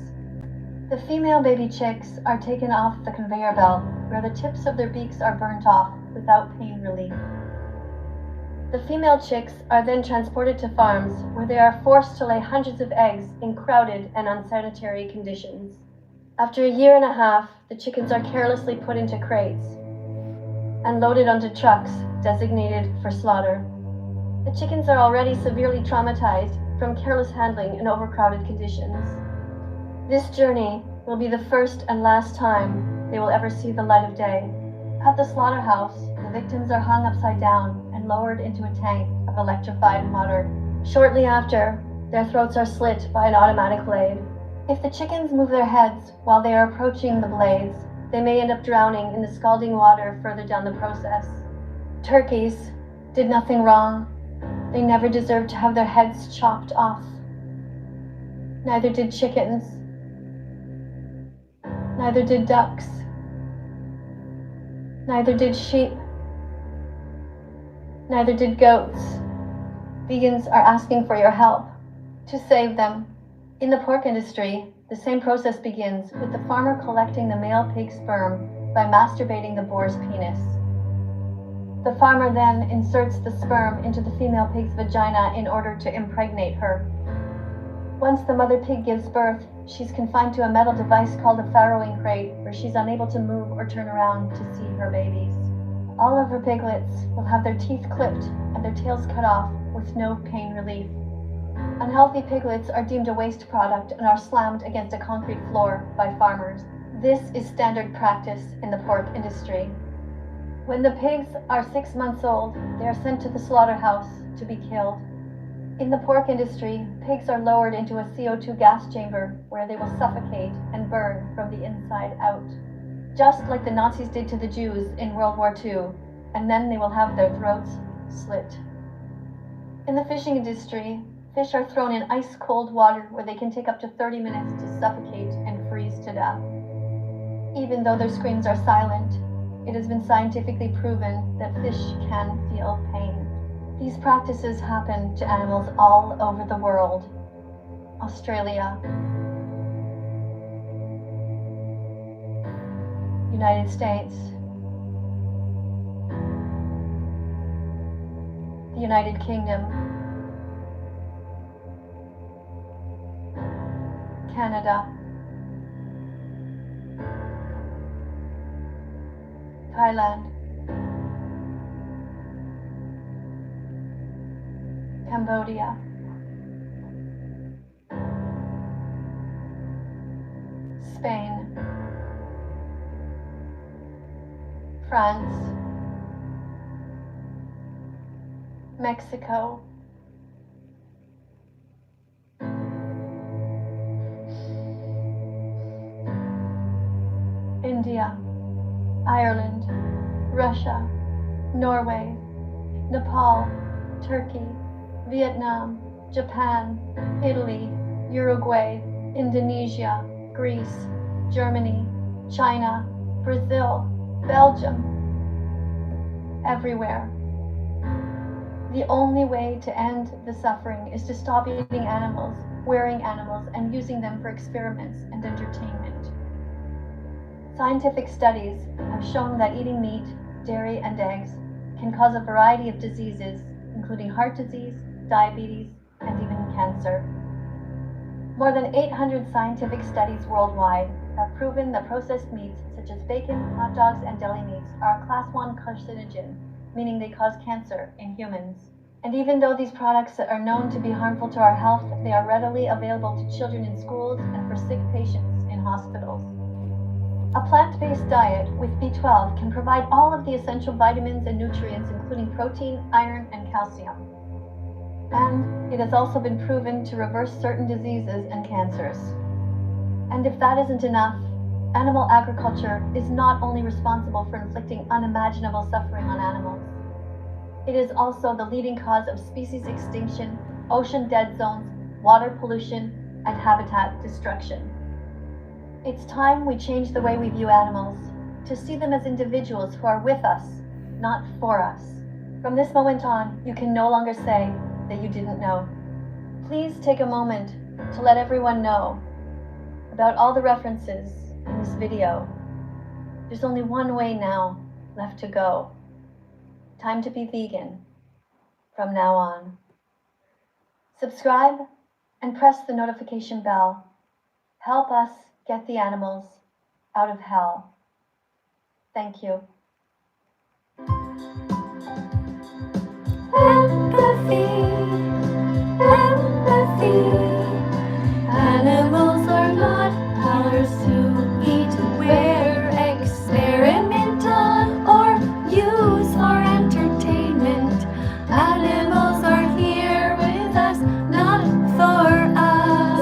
The female baby chicks are taken off the conveyor belt, where the tips of their beaks are burnt off without pain relief. The female chicks are then transported to farms, where they are forced to lay hundreds of eggs in crowded and unsanitary conditions. After a year and a half, the chickens are carelessly put into crates and loaded onto trucks designated for slaughter. The chickens are already severely traumatized from careless handling in overcrowded conditions. This journey will be the first and last time they will ever see the light of day. At the slaughterhouse, the victims are hung upside down and lowered into a tank of electrified water. Shortly after, their throats are slit by an automatic blade. If the chickens move their heads while they are approaching the blades, they may end up drowning in the scalding water further down the process. Turkeys did nothing wrong. They never deserved to have their heads chopped off. Neither did chickens. Neither did ducks. Neither did sheep. Neither did goats. Vegans are asking for your help to save them. In the pork industry, the same process begins with the farmer collecting the male pig sperm by masturbating the boar's penis. The farmer then inserts the sperm into the female pig's vagina in order to impregnate her. Once the mother pig gives birth, she's confined to a metal device called a farrowing crate, where she's unable to move or turn around to see her babies. All of her piglets will have their teeth clipped and their tails cut off with no pain relief. Unhealthy piglets are deemed a waste product and are slammed against a concrete floor by farmers. This is standard practice in the pork industry. When the pigs are 6 months old, they are sent to the slaughterhouse to be killed. In the pork industry, pigs are lowered into a CO2 gas chamber where they will suffocate and burn from the inside out, just like the Nazis did to the Jews in World War II, and then they will have their throats slit. In the fishing industry, fish are thrown in ice-cold water where they can take up to 30 minutes to suffocate and freeze to death. Even though their screams are silent, it has been scientifically proven that fish can feel pain. These practices happen to animals all over the world. Australia, United States, the United Kingdom, Canada, Thailand, Cambodia, Spain, France, Mexico, India, Ireland, Russia, Norway, Nepal, Turkey, Vietnam, Japan, Italy, Uruguay, Indonesia, Greece, Germany, China, Brazil, Belgium, everywhere. The only way to end the suffering is to stop eating animals, wearing animals, and using them for experiments and entertainment. Scientific studies have shown that eating meat, dairy, and eggs can cause a variety of diseases, including heart disease, diabetes, and even cancer. More than 800 scientific studies worldwide have proven that processed meats such as bacon, hot dogs, and deli meats are a class 1 carcinogen, meaning they cause cancer in humans. And even though these products are known to be harmful to our health, they are readily available to children in schools and for sick patients in hospitals. A plant-based diet with B12 can provide all of the essential vitamins and nutrients, including protein, iron, and calcium. And it has also been proven to reverse certain diseases and cancers. And if that isn't enough, animal agriculture is not only responsible for inflicting unimaginable suffering on animals, it is also the leading cause of species extinction, ocean dead zones, water pollution, and habitat destruction. It's time we change the way we view animals, to see them as individuals who are with us, not for us. From this moment on, you can no longer say that you didn't know. Please take a moment to let everyone know about all the references in this video. There's only one way now left to go. Time to be vegan from now on. Subscribe and press the notification bell. Help us get the animals out of hell. Thank you. Empathy, empathy. Animals are not ours to eat, wear, experimental, or use for entertainment. Animals are here with us, not for us.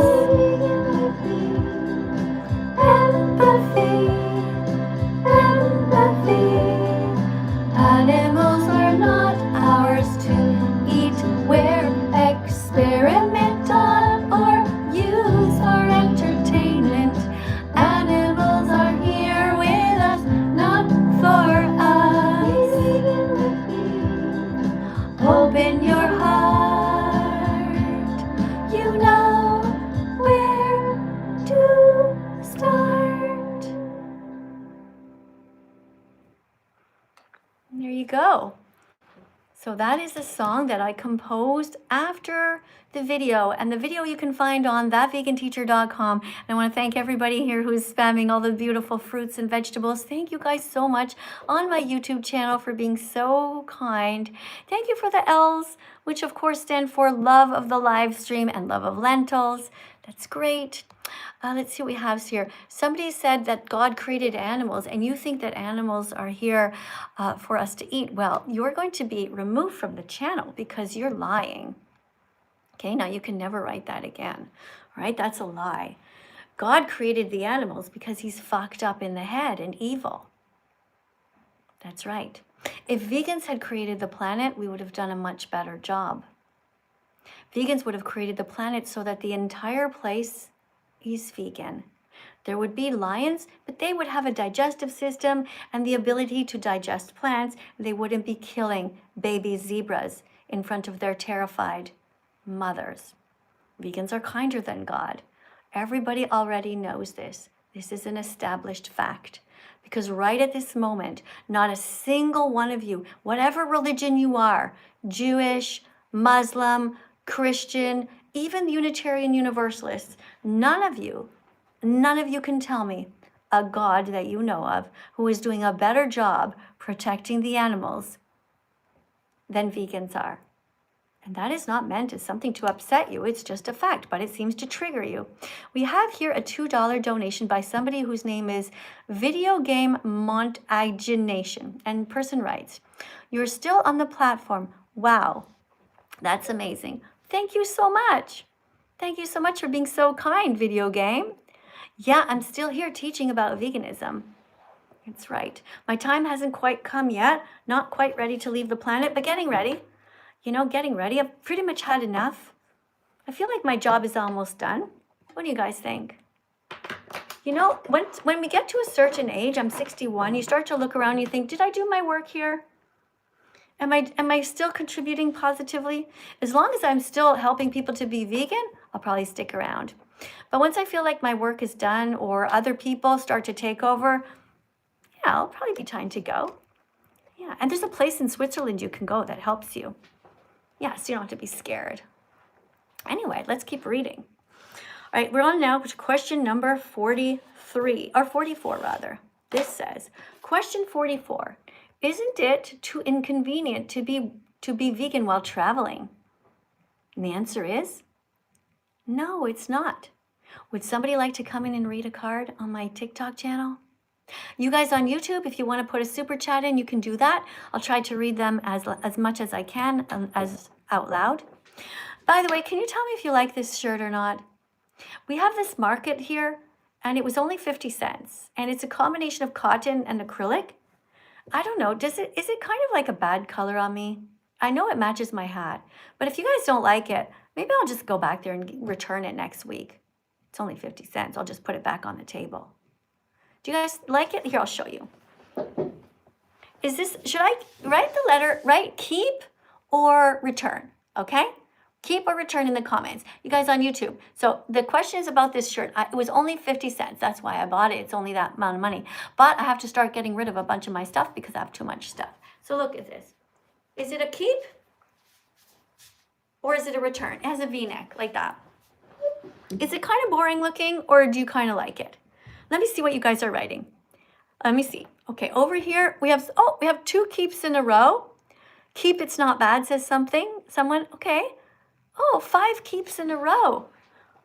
Empathy, empathy. Animals are not ours to eat, wear, experimental, or use for entertainment. Animals are here with us, not for us. Open your heart, you know where to start. There you go. So that is a song that I composed after the video, and the video you can find on thatveganteacher.com. And I want to thank everybody here who's spamming all the beautiful fruits and vegetables. Thank you guys so much on my YouTube channel for being so kind. Thank you for the L's, which of course stand for love of the live stream and love of lentils. That's great. Let's see what we have here. Somebody said that God created animals and you think that animals are here for us to eat. Well, you're going to be removed from the channel because you're lying. Okay, now you can never write that again. All right, that's a lie. God created the animals because he's fucked up in the head and evil. That's right. If vegans had created the planet, we would have done a much better job. Vegans would have created the planet so that the entire place is vegan. There would be lions, but they would have a digestive system and the ability to digest plants. They wouldn't be killing baby zebras in front of their terrified mothers. Vegans are kinder than God. Everybody already knows this. This is an established fact. Because right at this moment, not a single one of you, whatever religion you are, Jewish, Muslim, Christian, even Unitarian Universalists, none of you can tell me a God that you know of who is doing a better job protecting the animals than vegans are. And that is not meant as something to upset you. It's just a fact, but it seems to trigger you. We have here a $2 donation by somebody whose name is Video Game Montagination. And person writes, "You're still on the platform. Wow, that's amazing. Thank you so much. Thank you so much for being so kind, Video Game. Yeah, I'm still here teaching about veganism. That's right. My time hasn't quite come yet. Not quite ready to leave the planet, but getting ready. You know, getting ready. I've pretty much had enough. I feel like my job is almost done. What do you guys think? You know, when we get to a certain age, I'm 61, you start to look around and you think, did I do my work here? Am I still contributing positively? As long as I'm still helping people to be vegan, I'll probably stick around. But once I feel like my work is done or other people start to take over, yeah, it'll probably be time to go. Yeah, and there's a place in Switzerland you can go that helps you. Yeah, so you don't have to be scared. Anyway, let's keep reading. All right, we're on now to question number 43, or 44 rather. This says, question 44, isn't it too inconvenient to be vegan while traveling? And the answer is, no, it's not. Would somebody like to come in and read a card on my TikTok channel? You guys on YouTube, if you want to put a super chat in, you can do that. I'll try to read them as much as I can, as out loud. By the way, can you tell me if you like this shirt or not? We have this market here, and it was only 50 cents. And it's a combination of cotton and acrylic. I don't know, is it kind of like a bad color on me? I know it matches my hat, but if you guys don't like it, maybe I'll just go back there and return it next week. It's only 50 cents. I'll just put it back on the table. Do you guys like it? Here, I'll show you. Should I write keep or return? Okay? Keep or return in the comments. You guys on YouTube. So the question is about this shirt. It was only 50 cents. That's why I bought it. It's only that amount of money. But I have to start getting rid of a bunch of my stuff because I have too much stuff. So look at this. Is it a keep or is it a return? It has a V-neck like that. Is it kind of boring looking or do you kind of like it? Let me see what you guys are writing. Let me see. Okay, over here we have 2 keeps in a row. Keep, it's not bad, says someone. Okay. Oh, 5 keeps in a row.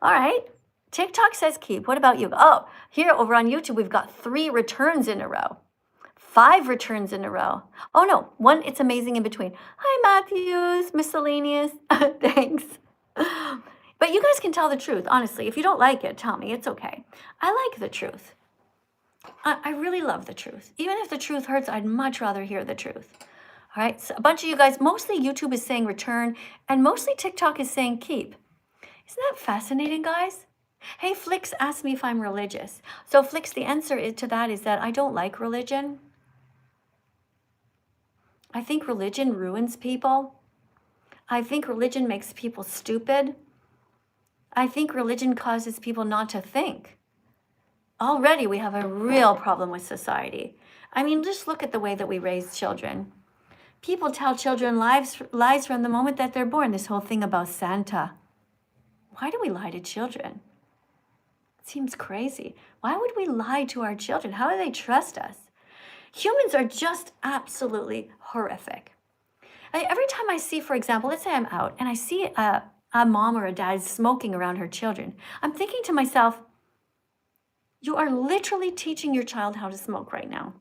All right. TikTok says keep. What about you? Oh, here over on YouTube, we've got 3 returns in a row. 5 returns in a row. Oh no, 1, it's amazing in between. Hi, Matthews, miscellaneous. Thanks. But you guys can tell the truth, honestly. If you don't like it, tell me. It's okay. I like the truth. I really love the truth. Even if the truth hurts, I'd much rather hear the truth. All right, so a bunch of you guys, mostly YouTube is saying return, and mostly TikTok is saying keep. Isn't that fascinating, guys? Hey, Flix asked me if I'm religious. So Flix, the answer to that is that I don't like religion. I think religion ruins people. I think religion makes people stupid. I think religion causes people not to think. Already we have a real problem with society. I mean, just look at the way that we raise children. People tell children lies from the moment that they're born. This whole thing about Santa. Why do we lie to children? It seems crazy. Why would we lie to our children? How do they trust us? Humans are just absolutely horrific. Every time I see, for example, let's say I'm out and I see a mom or a dad smoking around her children, I'm thinking to myself, you are literally teaching your child how to smoke right now.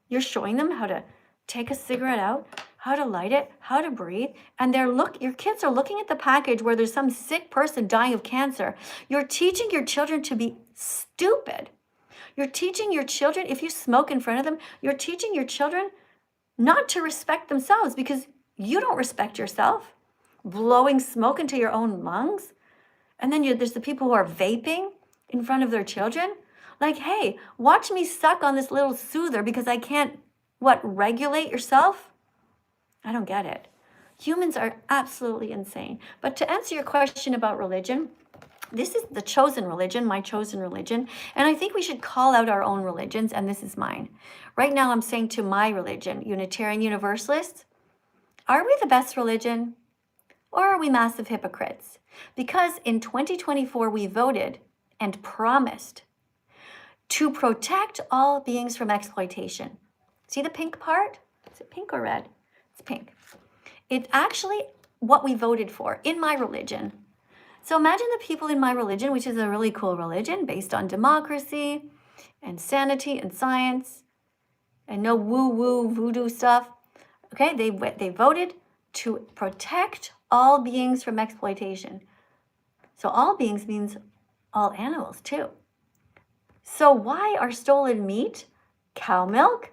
You're showing them how to take a cigarette out, how to light it, how to breathe, and your kids are looking at the package where there's some sick person dying of cancer. You're teaching your children to be stupid. You're teaching your children, if you smoke in front of them, you're teaching your children not to respect themselves because you don't respect yourself. Blowing smoke into your own lungs. And then there's the people who are vaping in front of their children. Like, hey, watch me suck on this little soother because I can't, regulate yourself? I don't get it. Humans are absolutely insane. But to answer your question about religion, this is the chosen religion, my chosen religion. And I think we should call out our own religions, and this is mine. Right now I'm saying to my religion, Unitarian Universalists, are we the best religion? Or are we massive hypocrites? Because in 2024 we voted and promised to protect all beings from exploitation. See the pink part? Is it pink or red? It's pink. It's actually what we voted for in my religion. So imagine the people in my religion, which is a really cool religion based on democracy and sanity and science and no woo-woo voodoo stuff. Okay, they voted to protect all beings from exploitation. So all beings means all animals too. So why are stolen meat, cow milk,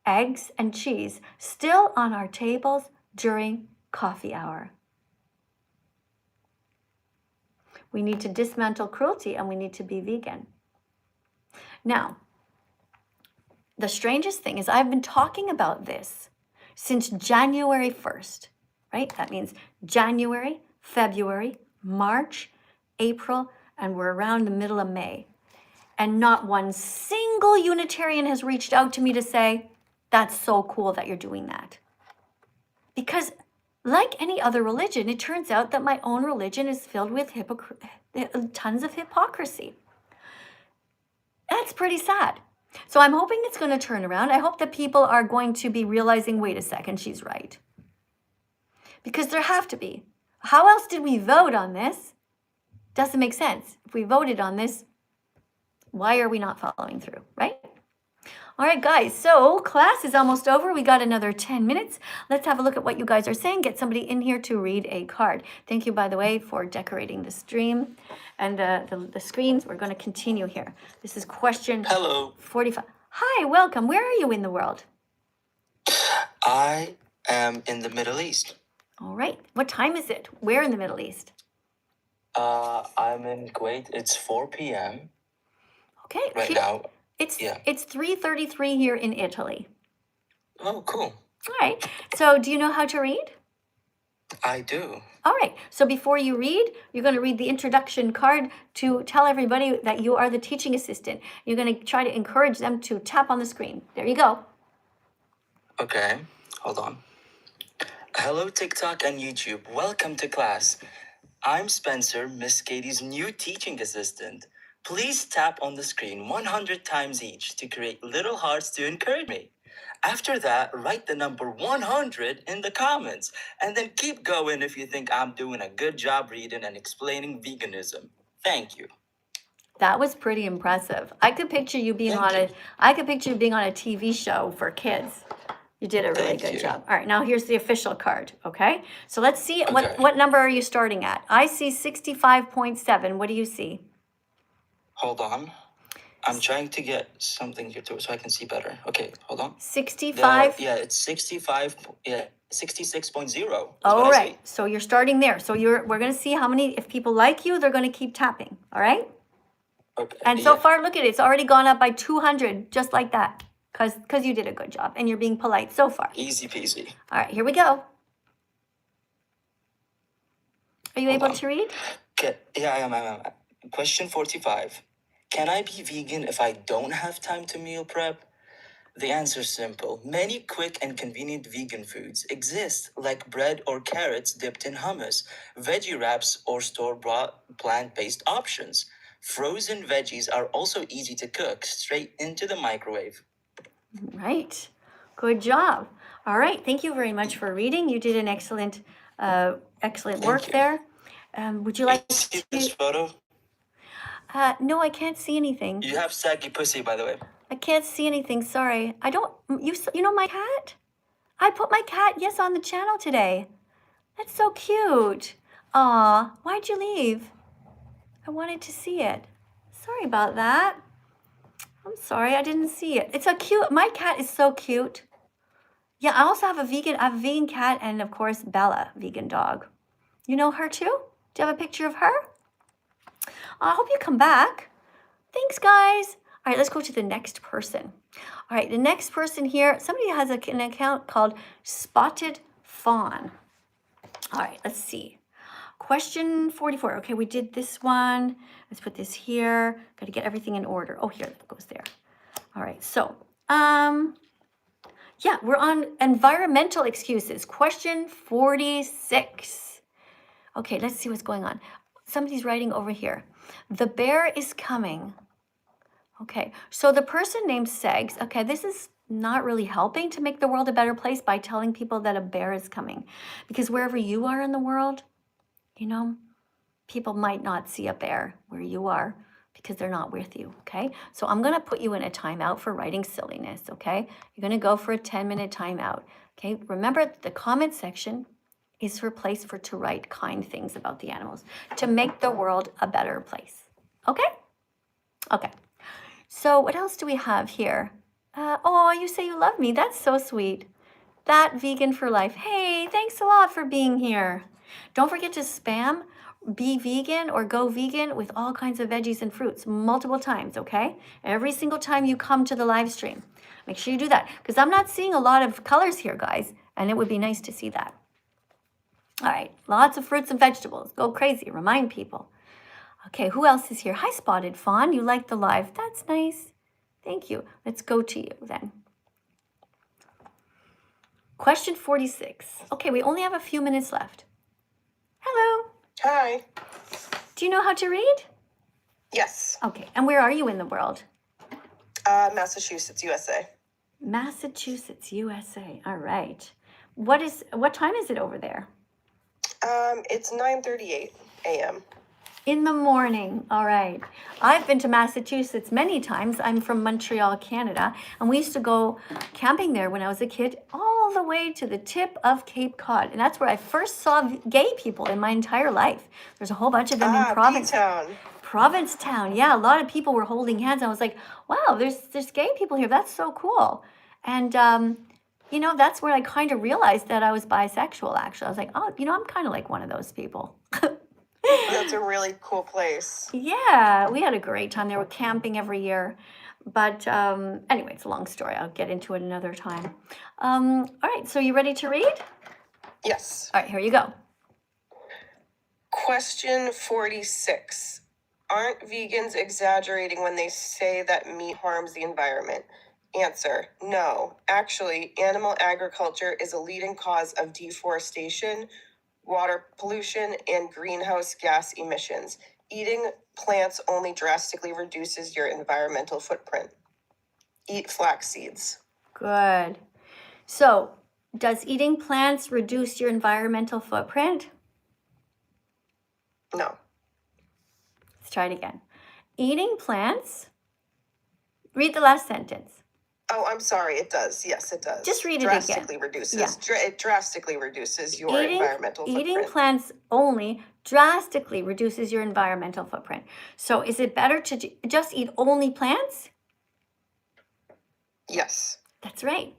eggs, and cheese still on our tables during coffee hour? We need to dismantle cruelty and we need to be vegan. Now, the strangest thing is I've been talking about this since January 1st, right? That means January, February, March, April, and we're around the middle of May. And not one single Unitarian has reached out to me to say, that's so cool that you're doing that. Because Like any other religion, it turns out that my own religion is filled with tons of hypocrisy. That's pretty sad. So I'm hoping it's going to turn around. I hope that people are going to be realizing, wait a second, she's right. Because there have to be. How else did we vote on this? Doesn't make sense. If we voted on this, why are we not following through, right? All right, guys, so class is almost over. We got another 10 minutes. Let's have a look at what you guys are saying. Get somebody in here to read a card. Thank you, by the way, for decorating the stream and the screens. We're going to continue here. This is question Hello. 45. Hi, welcome. Where are you in the world? I am in the Middle East. All right. What time is it? Where in the Middle East? I'm in Kuwait. It's 4 p.m. Okay. right now. It's Yeah. 3:33 here in Italy. Oh, cool. All right. So do you know how to read? I do. All right. So before you read, you're going to read the introduction card to tell everybody that you are the teaching assistant. You're going to try to encourage them to tap on the screen. There you go. Okay, hold on. Hello, TikTok and YouTube. Welcome to class. I'm Spencer, Miss Katie's new teaching assistant. Please tap on the screen 100 times each to create little hearts to encourage me. After that, write the number 100 in the comments, and then keep going if you think I'm doing a good job reading and explaining veganism. Thank you. That was pretty impressive. I could picture you being Thank you. I could picture you being on a TV show for kids. You did a really Thank good you. job. All right, now here's the official card, okay? So let's see Okay. what number are you starting at? I see 65.7. What do you see? Hold on. I'm trying to get something here too so I can see better. Okay, hold on. 65? Yeah, it's 65, 66.0. All right. So you're starting there. So we're going to see how many, if people like you, they're going to keep tapping. All right. Okay. And so yeah. far, look at it. It's already gone up by 200, just like that. Because you did a good job and you're being polite so far. Easy peasy. All right, here we go. Are you Hold able on. to read? Okay. Yeah, I am. Question 45. Can I be vegan if I don't have time to meal prep? The answer is simple. Many quick and convenient vegan foods exist, like bread or carrots dipped in hummus, veggie wraps, or store-bought plant-based options. Frozen veggies are also easy to cook straight into the microwave. Right. Good job. All right. Thank you very much for reading. You did an excellent work you. there. Would you like See to? this photo? No, I can't see anything. You have saggy pussy, by the way. I can't see anything. Sorry. I don't. You know my cat? I put my cat, yes, on the channel today. That's so cute. Aw, why'd you leave? I wanted to see it. Sorry about that. I'm sorry, I didn't see it. It's a cute. My cat is so cute. Yeah, I also have a vegan cat, and of course Bella, vegan dog. You know her too? Do you have a picture of her? I hope you come back. Thanks, guys. All right, let's go to the next person. All right, the next person here, somebody has an account called Spotted Fawn. All right, let's see. Question 44. Okay, we did this one. Let's put this here. Got to get everything in order. Oh, here, it goes there. All right, so, yeah, we're on environmental excuses. Question 46. Okay, let's see what's going on. Somebody's writing over here. The bear is coming. Okay, so the person named Segs, okay, this is not really helping to make the world a better place by telling people that a bear is coming. Because wherever you are in the world, you know, people might not see a bear where you are because they're not with you, okay? So I'm going to put you in a timeout for writing silliness, okay? You're going to go for a 10-minute timeout, okay? Remember, the comment section is for a place to write kind things about the animals, to make the world a better place, okay? Okay. So what else do we have here? Oh, you say you love me. That's so sweet. That vegan for life. Hey, thanks a lot for being here. Don't forget to spam be vegan or go vegan with all kinds of veggies and fruits multiple times, okay? Every single time you come to the live stream. Make sure you do that because I'm not seeing a lot of colors here, guys, and it would be nice to see that. All right, lots of fruits and vegetables. Go crazy. Remind people. Okay, who else is here? Hi, Spotted Fawn. You like the live. That's nice. Thank you. Let's go to you then. Question 46. Okay, we only have a few minutes left. Hello. Hi. Do you know how to read? Yes. Okay, and where are you in the world? Massachusetts, USA. Massachusetts, USA. All right. What time is it over there? It's 9:38 a.m. In the morning. All right. I've been to Massachusetts many times. I'm from Montreal, Canada, and we used to go camping there when I was a kid, all the way to the tip of Cape Cod. And that's where I first saw gay people in my entire life. There's a whole bunch of them in Provincetown. Provincetown. Yeah, a lot of people were holding hands. I was like, wow, there's gay people here. That's so cool. And that's where I kind of realized that I was bisexual, actually. I was like, oh, I'm kind of like one of those people. That's a really cool place. Yeah, we had a great time. They were camping every year. But anyway, it's a long story. I'll get into it another time. All right, so you ready to read? Yes. All right, here you go. Question 46. Aren't vegans exaggerating when they say that meat harms the environment? Answer, no. Actually, animal agriculture is a leading cause of deforestation, water pollution, and greenhouse gas emissions. Eating plants only drastically reduces your environmental footprint. Eat flax seeds. Good. So, does eating plants reduce your environmental footprint? No. Let's try it again. Eating plants. Read the last sentence. Oh, I'm sorry. It does. Yes, it does. Just read it drastically again. reduces. Yeah. It drastically reduces your environmental footprint. Eating plants only drastically reduces your environmental footprint. So is it better to just eat only plants? Yes. That's right.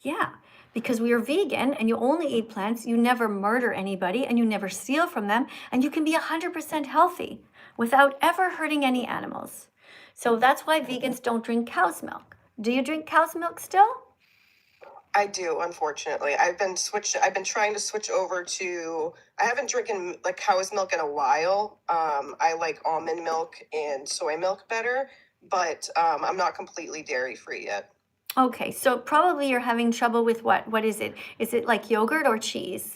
Yeah. Because we are vegan and you only eat plants, you never murder anybody and you never steal from them, and you can be 100% healthy without ever hurting any animals. So that's why vegans don't drink cow's milk. Do you drink cow's milk still? I do, unfortunately. I've been trying to switch over to, I haven't drinking like cow's milk in a while. I like almond milk and soy milk better, but I'm not completely dairy free yet. Okay, so probably you're having trouble with what? What is it? Is it like yogurt or cheese?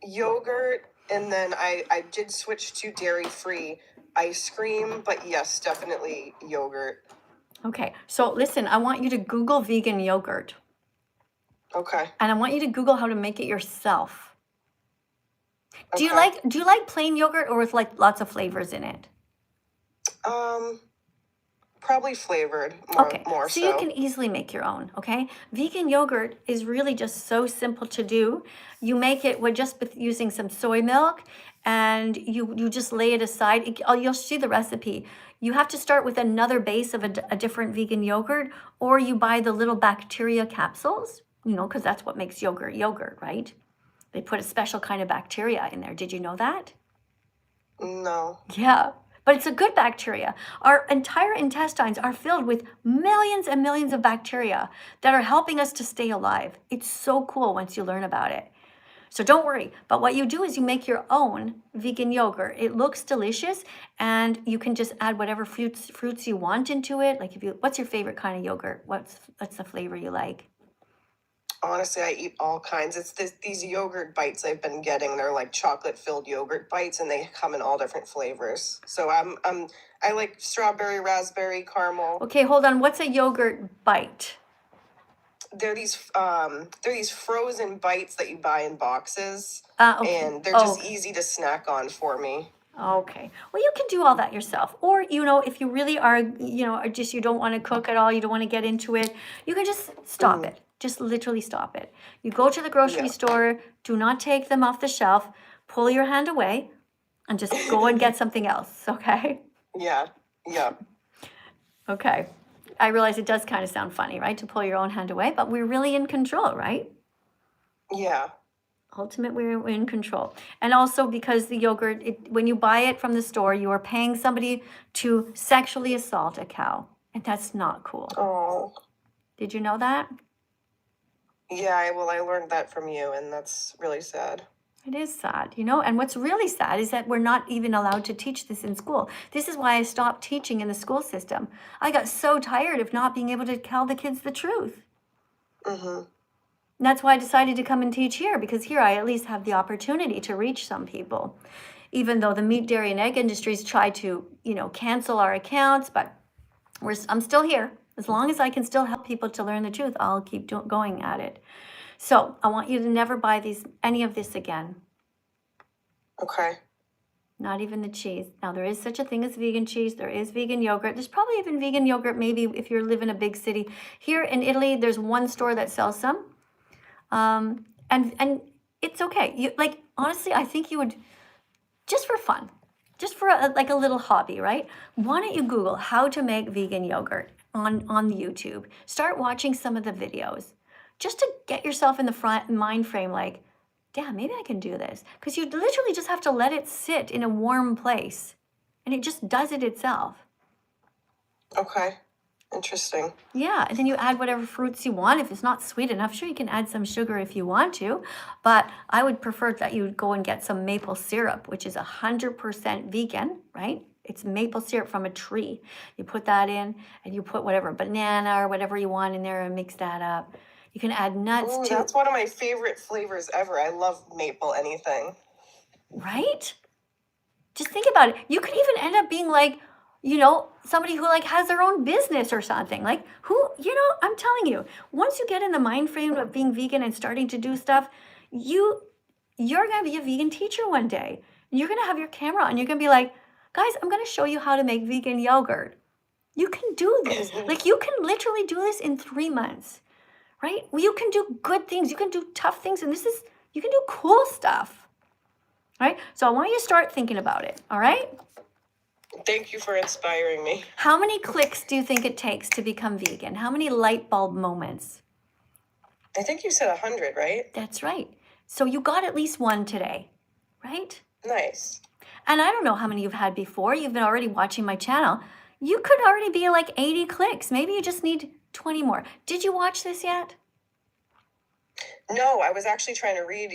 Yogurt, and then I did switch to dairy free ice cream, but yes, definitely yogurt. Okay, so listen, I want you to Google vegan yogurt. Okay. And I want you to Google how to make it yourself. Do you Okay. like plain yogurt or with like lots of flavors in it? Probably flavored more so you can easily make your own, okay? Vegan yogurt is really just so simple to do. You make it with just with using some soy milk, and you just lay it aside. You'll see the recipe. You have to start with another base of a different vegan yogurt, or you buy the little bacteria capsules, because that's what makes yogurt, right? They put a special kind of bacteria in there. Did you know that? No. Yeah. But it's a good bacteria. Our entire intestines are filled with millions and millions of bacteria that are helping us to stay alive. It's so cool once you learn about it. So don't worry. But what you do is you make your own vegan yogurt. It looks delicious, and you can just add whatever fruits you want into it. Like what's your favorite kind of yogurt? What's the flavor you like? Honestly, I eat all kinds. It's these yogurt bites I've been getting. They're like chocolate-filled yogurt bites, and they come in all different flavors. So I like strawberry, raspberry, caramel. Okay, hold on. What's a yogurt bite? They're these frozen bites that you buy in boxes, Okay. and they're just easy to snack on for me. Okay. Well, you can do all that yourself. Or, if you really are, you don't want to cook at all, you don't want to get into it, you can just stop it. Just literally stop it. You go to the grocery store, do not take them off the shelf, pull your hand away, and just go and get something else, okay? Yeah. Okay. I realize it does kind of sound funny, right? To pull your own hand away, but we're really in control, right? Yeah. Ultimately, we're in control. And also because the yogurt, when you buy it from the store, you are paying somebody to sexually assault a cow. And that's not cool. Oh. Did you know that? Yeah, I learned that from you, and that's really sad. It is sad, and what's really sad is that we're not even allowed to teach this in school. This is why I stopped teaching in the school system. I got so tired of not being able to tell the kids the truth. Mm-hmm. That's why I decided to come and teach here, because here I at least have the opportunity to reach some people. Even though the meat, dairy, and egg industries try to, cancel our accounts, but I'm still here. As long as I can still help people to learn the truth, I'll keep going at it. So I want you to never buy any of this again. Okay. Not even the cheese. Now, there is such a thing as vegan cheese. There is vegan yogurt. There's probably even vegan yogurt, maybe if you live in a big city. Here in Italy, there's one store that sells some. And it's okay. Honestly, I think you would, just for fun, just for a little hobby, right? Why don't you Google how to make vegan yogurt on YouTube? Start watching some of the videos just to get yourself in the mind frame, like, damn, maybe I can do this. Because you literally just have to let it sit in a warm place and it just does it itself. Okay. Interesting. Yeah, and then you add whatever fruits you want. If it's not sweet enough, sure, you can add some sugar if you want to, but I would prefer that you go and get some maple syrup, which is 100% vegan, right? It's maple syrup from a tree. You put that in, and you put whatever banana or whatever you want in there and mix that up. You can add nuts Ooh, too. that's one of my favorite flavors ever. I love maple anything. Right? Just think about it. You could even end up being like, somebody who has their own business or something. I'm telling you, once you get in the mind frame of being vegan and starting to do stuff, you're going to be a vegan teacher one day. You're going to have your camera on. You're going to be like, guys, I'm going to show you how to make vegan yogurt. You can do this. You can literally do this in 3 months, right? You can do good things. You can do tough things. And you can do cool stuff, right? So I want you to start thinking about it, all right? Thank you for inspiring me. How many clicks do you think it takes to become vegan? How many light bulb moments? I think you said 100, right? That's right. So you got at least one today, right? Nice. And I don't know how many you've had before. You've been already watching my channel. You could already be 80 clicks. Maybe you just need 20 more. Did you watch this yet? No, I was actually trying to read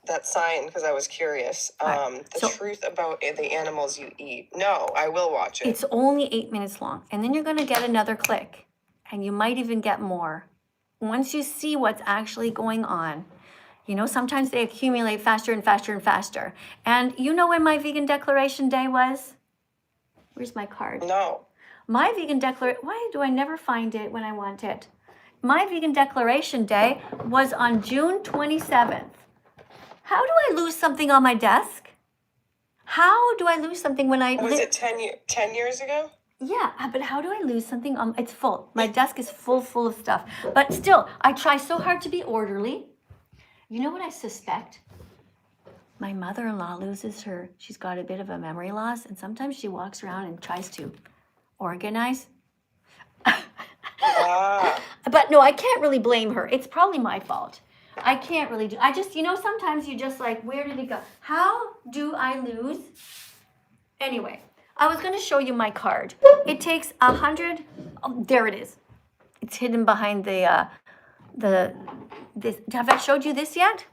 that sign because I was curious. The truth about the animals you eat. No, I will watch it. It's only 8 minutes long. And then you're going to get another click. And you might even get more. Once you see what's actually going on. Sometimes they accumulate faster and faster and faster. And when my vegan declaration day was? Where's my card? No. My vegan declaration, why do I never find it when I want it? My vegan declaration day was on June 27th. How do I lose something on my desk? How do I lose something when I... Was it 10 years ago? Yeah, but how do I lose something? It's full. My desk is full of stuff. But still, I try so hard to be orderly. You know what I suspect? My mother-in-law she's got a bit of a memory loss, and sometimes she walks around and tries to organize. But no, I can't really blame her. It's probably my fault. I can't really do. I just, sometimes you just where did it go? How do I lose? Anyway, I was going to show you my card. It takes 100. Oh, there it is. It's hidden behind this. Have I showed you this yet?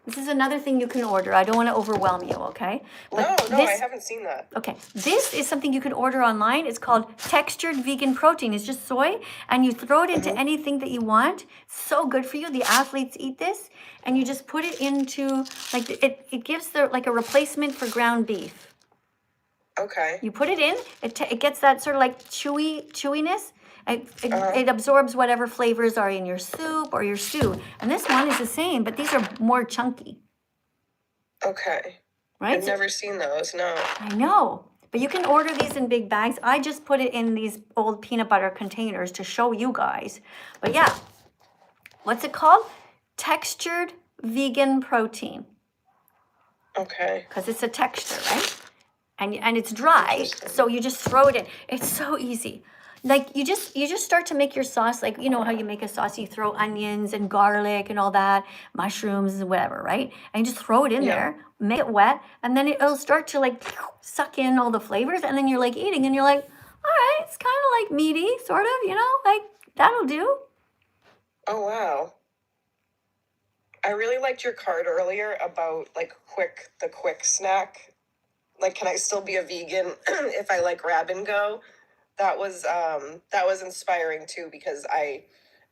This is another thing you can order. I don't want to overwhelm you, okay? But No, I haven't seen that. Okay, this is something you can order online. It's called textured vegan protein. It's just soy, and you throw it into anything that you want. So good for you. The athletes eat this, and you just put it into, it gives a replacement for ground beef. Okay. You put it in, it gets that sort of chewiness. It absorbs whatever flavors are in your soup or your stew. And this one is the same, but these are more chunky. Okay. Right? I've never seen those, no. I know. But you can order these in big bags. I just put it in these old peanut butter containers to show you guys. But yeah, what's it called? Textured vegan protein. Okay. Because it's a texture, right? And it's dry, so you just throw it in. It's so easy. You just start to make your sauce, how you make a sauce, you throw onions and garlic and all that, mushrooms and whatever, right? And you just throw it in there, make it wet, and then it'll start to suck in all the flavors, and then you're eating, and you're all right, it's kind of meaty, sort of, that'll do. Oh, wow. I really liked your card earlier about the quick snack. Can I still be a vegan if I grab and go? That was inspiring too, because I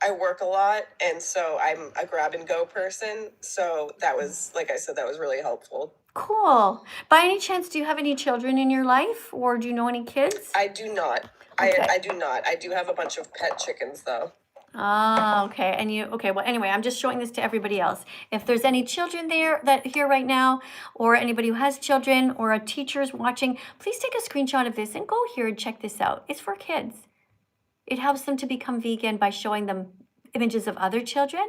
I work a lot, and so I'm a grab and go person. So that was, like I said, that was really helpful. Cool. By any chance, do you have any children in your life, or do you know any kids? I do not. Okay. I do not. I do have a bunch of pet chickens, though. Ah, okay. And you, okay. Well, anyway, I'm just showing this to everybody else. If there's any children there that here right now, or anybody who has children, or a teacher's watching, please take a screenshot of this and go here and check this out. It's for kids. It helps them to become vegan by showing them images of other children,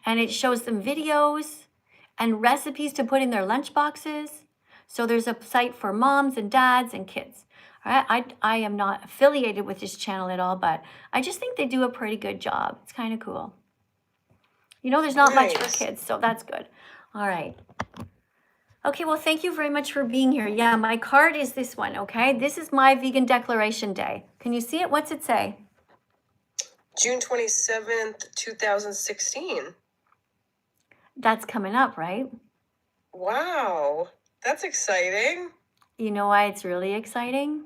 and it shows them videos and recipes to put in their lunch boxes. So there's a site for moms and dads and kids. All right, I am not affiliated with this channel at all, but I just think they do a pretty good job. It's kind of cool. You know, there's not much for Nice. kids, so that's good. All right. Okay, well, thank you very much for being here. Yeah, my card is this one, okay? This is my vegan declaration day. Can you see it? What's it say? June 27th, 2016. That's coming up, right? Wow. That's exciting. You know why it's really exciting?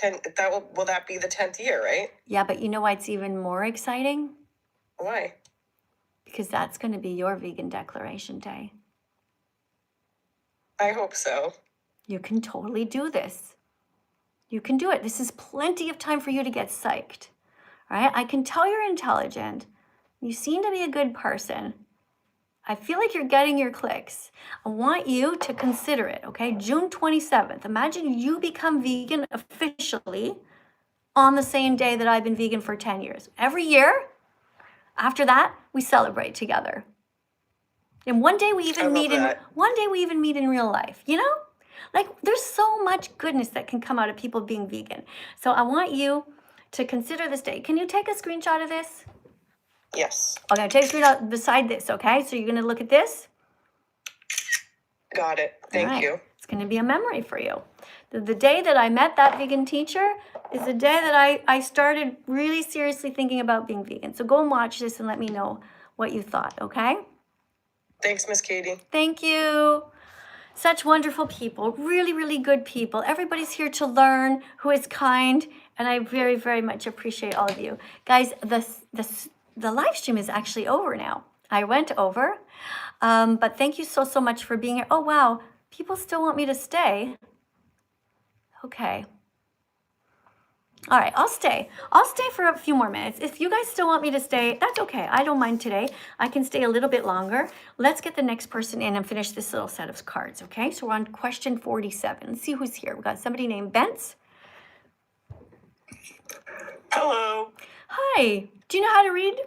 Will that be the 10th year, right? Yeah, but you know why it's even more exciting? Why? Because that's going to be your vegan declaration day. I hope so. You can totally do this. You can do it. This is plenty of time for you to get psyched. All right? I can tell you're intelligent. You seem to be a good person. I feel like you're getting your clicks. I want you to consider it, okay? June 27th. Imagine you become vegan officially on the same day that I've been vegan for 10 years. Every year, after that, we celebrate together. And one day we even meet in real life, you know? Like, there's so much goodness that can come out of people being vegan. So I want you to consider this day. Can you take a screenshot of this? Yes. Okay, take a screenshot beside this, okay? So you're gonna look at this. Got it. Thank All right. you. It's gonna be a memory for you. The day that I met that vegan teacher is the day that I started really seriously thinking about being vegan. So go and watch this and let me know what you thought, okay? Thanks, Miss Katie. Thank you. Such wonderful people, really, really good people. Everybody's here to learn, who is kind, and I very, very much appreciate all of you. Guys, the live stream is actually over now. I went over, but thank you so, so much for being here. Oh, wow, people still want me to stay. Okay. All right, I'll stay. I'll stay for a few more minutes. If you guys still want me to stay, that's okay. I don't mind today. I can stay a little bit longer. Let's get the next person in and finish this little set of cards, okay? So we're on question 47. Let's see who's here. We got somebody named Bence. Hello. Hi. Do you know how to read?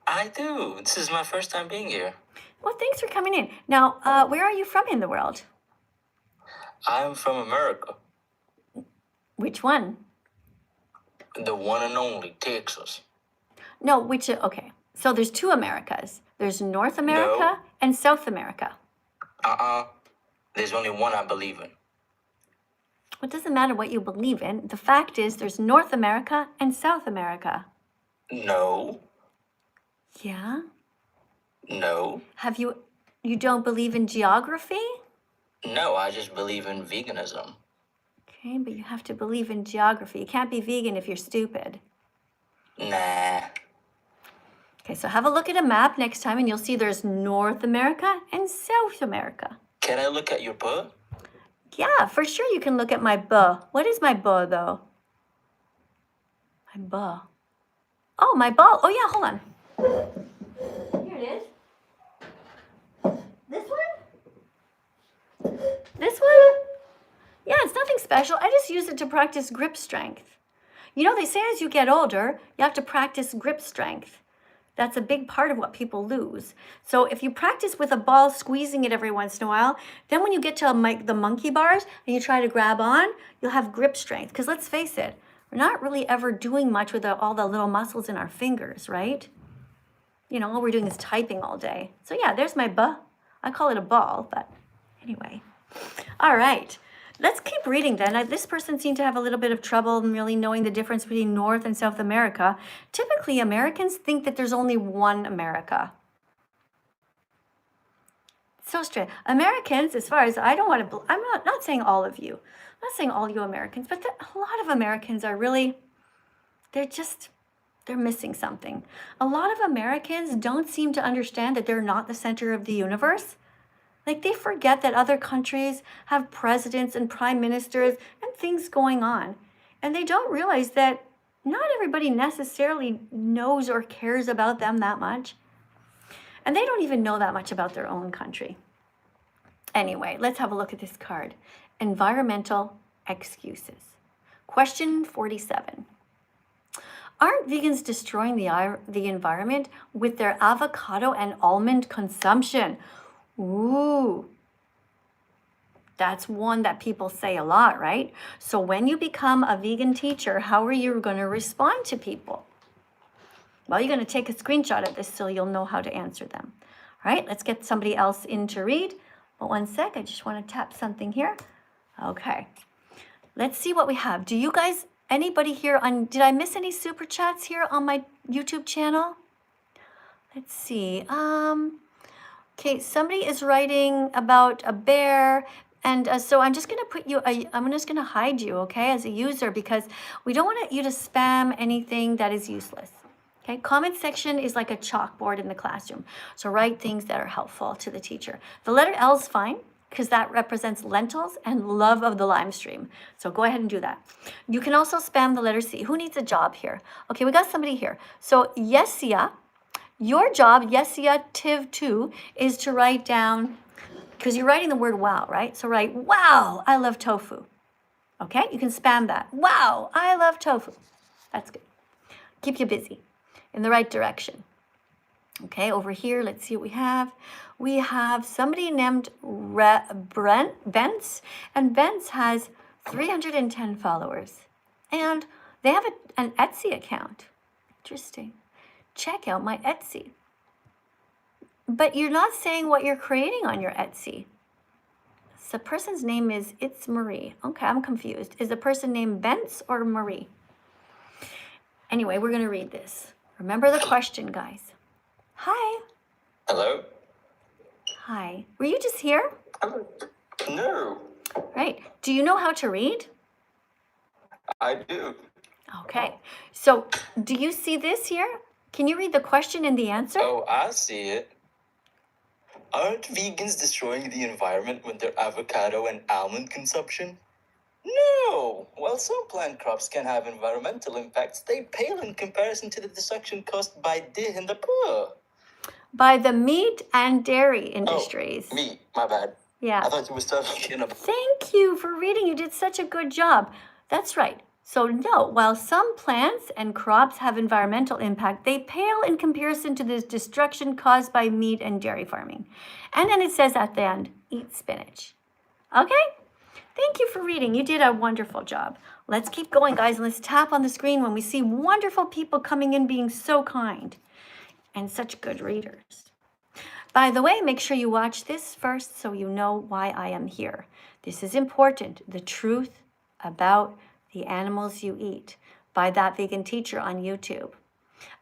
I do. This is my first time being here. Well, thanks for coming in. Now, where are you from in the world? I'm from America, Which one? the one and only Texas. No, okay. So there's two Americas. There's North America and South America. There's only one I believe in. It doesn't matter what you believe in. The fact is there's North America and South America. No. Yeah? No. You don't believe in geography? No, I just believe in veganism. Okay, but you have to believe in geography. You can't be vegan if you're stupid. Nah. Okay, so have a look at a map next time and you'll see there's North America and South America. Can I look at your butt? Yeah, for sure you can look at my buh. What is my buh, though? My buh. Oh, my ball. Oh, yeah, hold on. Here it is. This one? This one? Yeah, it's nothing special. I just use it to practice grip strength. You know, they say as you get older, you have to practice grip strength. That's a big part of what people lose. So if you practice with a ball, squeezing it every once in a while, then when you get to the monkey bars and you try to grab on, you'll have grip strength. Because let's face it, we're not really ever doing much with all the little muscles in our fingers, right? You know, all we're doing is typing all day. So yeah, there's my buh. I call it a ball, but anyway. All right. Let's keep reading then. This person seemed to have a little bit of trouble in really knowing the difference between North and South America. Typically, Americans think that there's only one America. So strange. Americans, as far as I'm not saying all of you. I'm not saying all you Americans, but a lot of Americans are really, they're just they're missing something. A lot of Americans don't seem to understand that they're not the center of the universe. Like they forget that other countries have presidents and prime ministers and things going on. And they don't realize that not everybody necessarily knows or cares about them that much. And they don't even know that much about their own country. Anyway, let's have a look at this card. Environmental excuses. Question 47. Aren't vegans destroying the environment with their avocado and almond consumption? Ooh, that's one that people say a lot, right? So when you become a vegan teacher, how are you going to respond to people? Well, you're going to take a screenshot of this so you'll know how to answer them. All right, let's get somebody else in to read. But one sec, I just want to tap something here. Okay, let's see what we have. Do you guys, anybody here on, did I miss any super chats here on my YouTube channel? Let's see. Okay, somebody is writing about a bear. And so I'm just going to put you, I'm just going to hide you, okay, as a user, because we don't want you to spam anything that is useless. Okay, comment section is like a chalkboard in the classroom. So write things that are helpful to the teacher. The letter L is fine because that represents lentils and love of the lime stream. So go ahead and do that. You can also spam the letter C. Who needs a job here? Okay, we got somebody here. So Yesia, your job, Yesia Tiv 2, is to write down, because you're writing the word wow, right? So write, wow, I love tofu. Okay, you can spam that. Wow, I love tofu. That's good. Keep you busy in the right direction. Okay, over here, let's see what we have. We have somebody named Bence, and Bence has 310 followers. And they have an Etsy account. Interesting. Check out my Etsy. But you're not saying what you're creating on your Etsy. The person's name is It's Marie. Okay, I'm confused. Is the person named Bence or Marie? Anyway, we're going to read this. Remember the question, guys. Hi. Hello? Hi. Were you just here? No, Right. Do you know how to read? I do. Okay. So do you see this here? Can you read the question and the answer? Oh, I see it. Aren't vegans destroying the environment with their avocado and almond consumption? No! While some plant crops can have environmental impacts, they pale in comparison to the destruction caused by the and the poor. By the meat and dairy industries. Oh, meat, my bad. Yeah. I thought you were talking about... Thank you for reading. You did such a good job. That's right. So no, while some plants and crops have environmental impact, they pale in comparison to the destruction caused by meat and dairy farming. And then it says at the end, eat spinach. Okay? Thank you for reading. You did a wonderful job. Let's keep going, guys, and let's tap on the screen when we see wonderful people coming in being so kind and such good readers. By the way, make sure you watch this first so you know why I am here. This is important. The truth about the animals you eat by That Vegan Teacher on YouTube.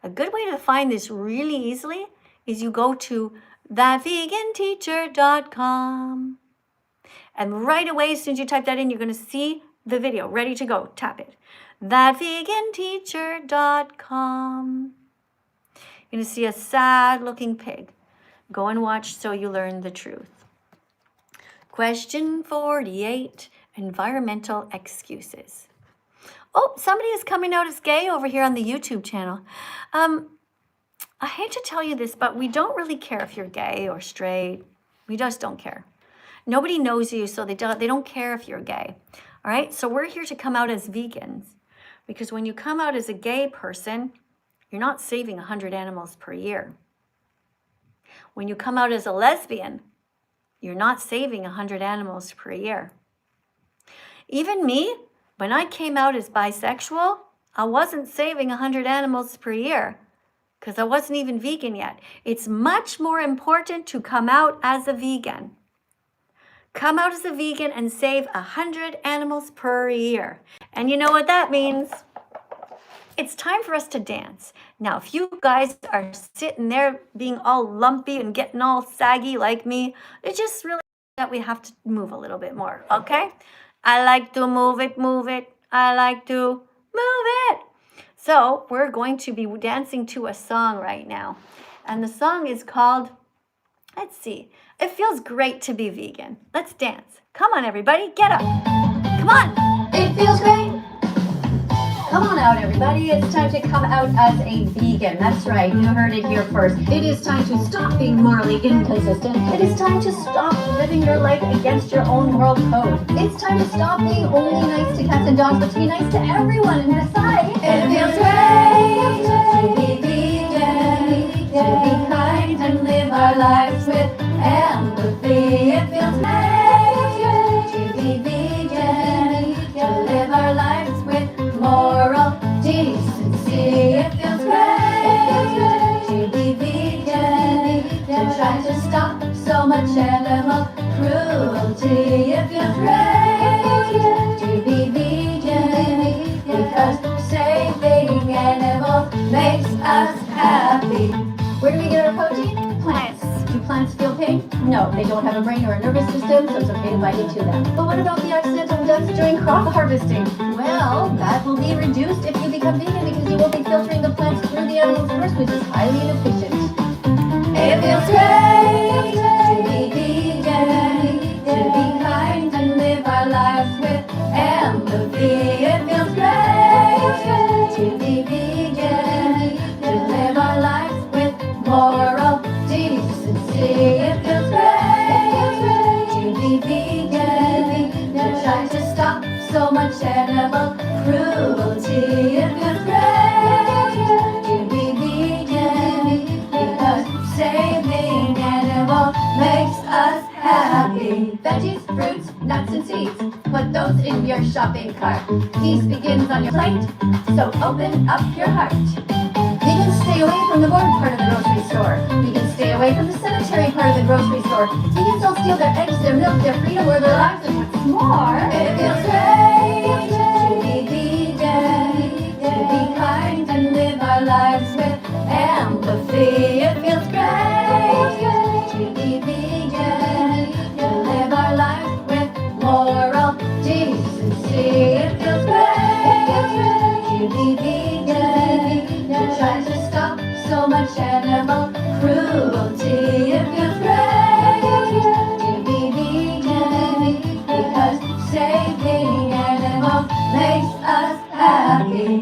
A good way to find this really easily is you go to thatveganteacher.com. And right away, as soon as you type that in, you're going to see the video ready to go. Tap it. Thatveganteacher.com. You're going to see a sad looking pig. Go and watch so you learn the truth. Question 48, environmental excuses. Oh, somebody is coming out as gay over here on the YouTube channel. I hate to tell you this, but we don't really care if you're gay or straight. We just don't care. Nobody knows you, so they don't care if you're gay. All right, so we're here to come out as vegans, because when you come out as a gay person, you're not saving 100 animals per year. When you come out as a lesbian, you're not saving 100 animals per year. Even me, when I came out as bisexual, I wasn't saving 100 animals per year because I wasn't even vegan yet. It's much more important to come out as a vegan. Come out as a vegan and save 100 animals per year. And you know what that means? It's time for us to dance. Now, if you guys are sitting there being all lumpy and getting all saggy like me, it's just really that we have to move a little bit more, okay? I like to move it, move it. I like to move it. So we're going to be dancing to a song right now. And the song is called, let's see, It Feels Great to Be Vegan. Let's dance. Come on, everybody, get up. Come on. It feels great. Come on out, everybody. It's time to come out as a vegan. That's right. You heard it here first. It is time to stop being morally inconsistent. It is time to stop living your life against your own moral code. It's time to stop being only nice to cats and dogs, but to be nice to everyone and decide. It feels great to be vegan, to be kind and live our lives with empathy. It feels great to be vegan, to live our lives with moral decency. It feels great to be vegan, to try to stop so much animal cruelty. It feels great to be vegan, because saving animals makes us happy. Where do we get our protein? Plants. Do plants feel pain? No, they don't have a brain or a nervous system, so it's okay to bite into them. But what about the accidental deaths during crop harvesting? Well, that will be reduced if you become vegan, because you will be filtering the plants through the animals first, which is highly inefficient. It feels great to be vegan, to be kind and live our lives with empathy. It feels great to be vegan, to live our lives with moral decency. It feels great to be vegan, to try to stop so much animal cruelty. It feels great to be vegan, because saving animals makes us happy. Veggies, fruits, nuts and seeds, put those in your shopping cart. Peace begins on your plate, so open up your heart. Vegans stay away from the board part of the grocery store. Vegans stay away from the cemetery part of the grocery store. Vegans don't steal their eggs, their milk, their freedom, or their lives. And what's more, it feels great to be vegan, to be kind and live our lives with empathy. It feels great to be vegan, to live our lives with moral decency. It feels great to be vegan, to try to stop so much animal cruelty. It feels great to be vegan, because saving animals makes us happy.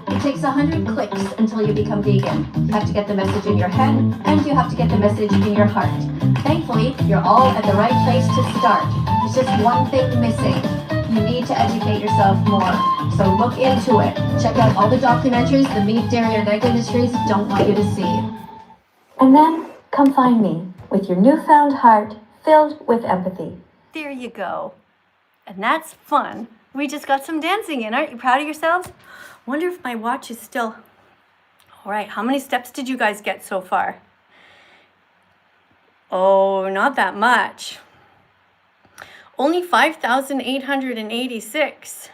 It takes 100 clicks until you become vegan. You have to get the message in your head, and you have to get the message in your heart. Thankfully, you're all at the right place to start. There's just one thing missing. You need to educate yourself more. So look into it. Check out all the documentaries the meat, dairy, and egg industries don't want you to see. And then come find me with your newfound heart filled with empathy. There you go. And that's fun. We just got some dancing in. Aren't you proud of yourselves? Wonder if my watch is still... All right, how many steps did you guys get so far? Oh, not that much. Only 5,886.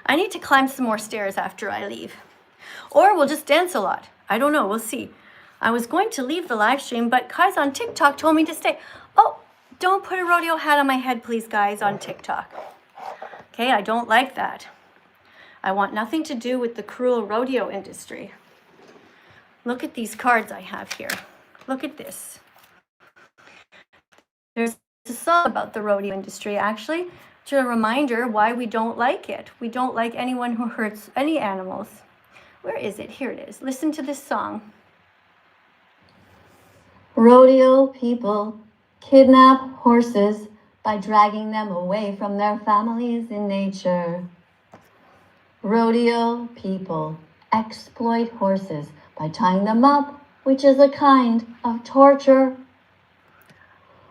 I need to climb some more stairs after I leave. Or we'll just dance a lot. I don't know, we'll see. I was going to leave the live stream, but guys on TikTok told me to stay. Oh, don't put a rodeo hat on my head, please, guys, on TikTok. Okay, I don't like that. I want nothing to do with the cruel rodeo industry. Look at these cards I have here. Look at this. There's a song about the rodeo industry, actually. It's a reminder why we don't like it. We don't like anyone who hurts any animals. Where is it? Here it is. Listen to this song. Rodeo people kidnap horses by dragging them away from their families in nature. Rodeo people exploit horses by tying them up, which is a kind of torture.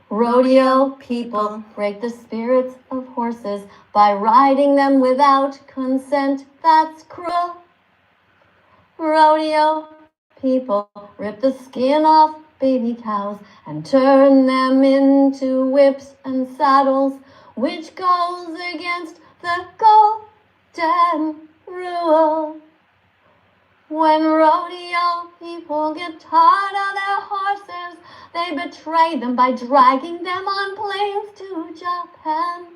Rodeo people break the spirits of horses by riding them without consent. That's cruel. Rodeo people rip the skin off baby cows and turn them into whips and saddles, which goes against the golden rule. When rodeo people get tired of their horses, they betray them by dragging them on planes to Japan.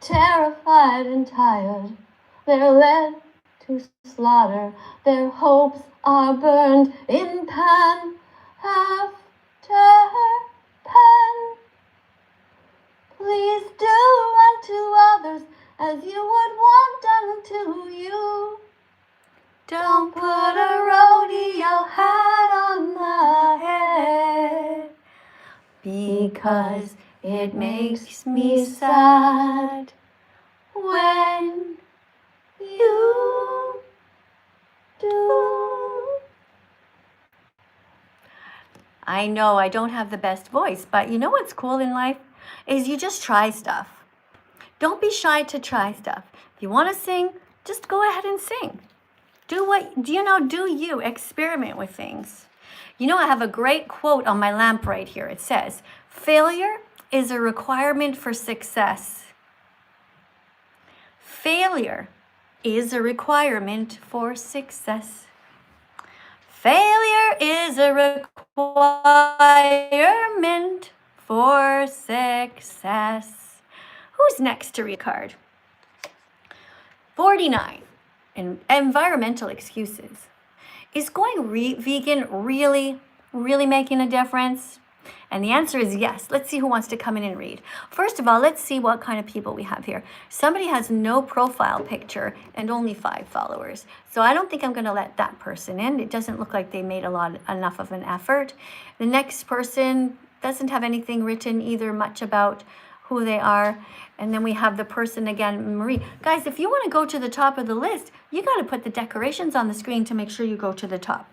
Terrified and tired, they're led to slaughter. Their hopes are burned in pan after pan. Please do unto others as you would want done to you. Don't put a rodeo hat on my head, because it makes me sad when you do. I know I don't have the best voice, but you know what's cool in life is you just try stuff. Don't be shy to try stuff. If you want to sing, just go ahead and sing. Do you experiment with things. You know, I have a great quote on my lamp right here. It says, failure is a requirement for success. Failure is a requirement for success. Failure is a requirement for success. Who's next to read a card? 49. Environmental excuses. Is going vegan really making a difference? And the answer is yes. Let's see who wants to come in and read. First of all, let's see what kind of people we have here. Somebody has no profile picture and only 5 followers. So I don't think I'm going to let that person in. It doesn't look like they made enough of an effort. The next person doesn't have anything written either much about who they are. And then we have the person again, Marie. Guys, if you want to go to the top of the list, you got to put the decorations on the screen to make sure you go to the top.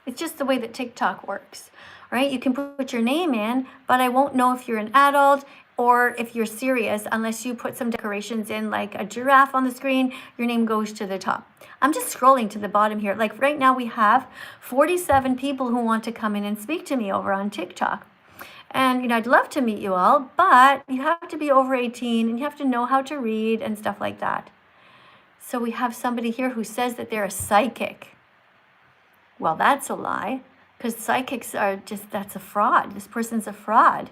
It's just the way that TikTok works, right? You can put your name in, but I won't know if you're an adult or if you're serious unless you put some decorations in, like a giraffe on the screen. Your name goes to the top. I'm just scrolling to the bottom here. Like right now we have 47 people who want to come in and speak to me over on TikTok. And, I'd love to meet you all, but you have to be over 18 and you have to know how to read and stuff like that. So we have somebody here who says that they're a psychic. Well, that's a lie, because psychics are that's a fraud. This person's a fraud.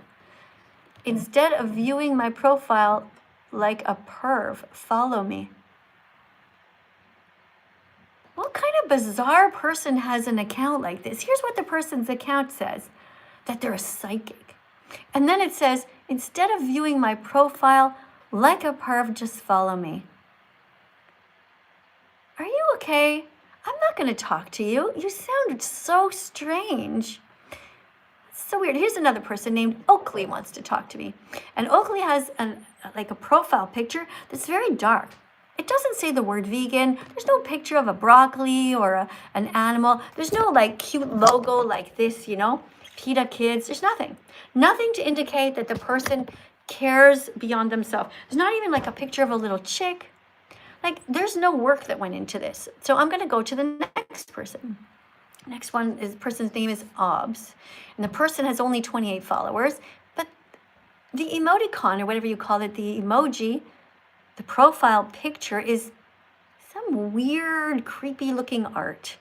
Instead of viewing my profile like a perv, follow me. What kind of bizarre person has an account like this? Here's what the person's account says, that they're a psychic. And then it says, instead of viewing my profile like a perv, just follow me. Are you okay? I'm not going to talk to you. You sound so strange. It's so weird. Here's another person named Oakley wants to talk to me. And Oakley has a profile picture that's very dark. It doesn't say the word vegan. There's no picture of a broccoli or an animal. There's no cute logo like this, PETA Kids. There's nothing. Nothing to indicate that the person cares beyond themselves. There's not even a picture of a little chick. There's no work that went into this. So I'm going to go to the next person. Next person's name is Obs. And the person has only 28 followers. But the emoticon, or whatever you call it, the emoji, the profile picture is some weird, creepy looking art.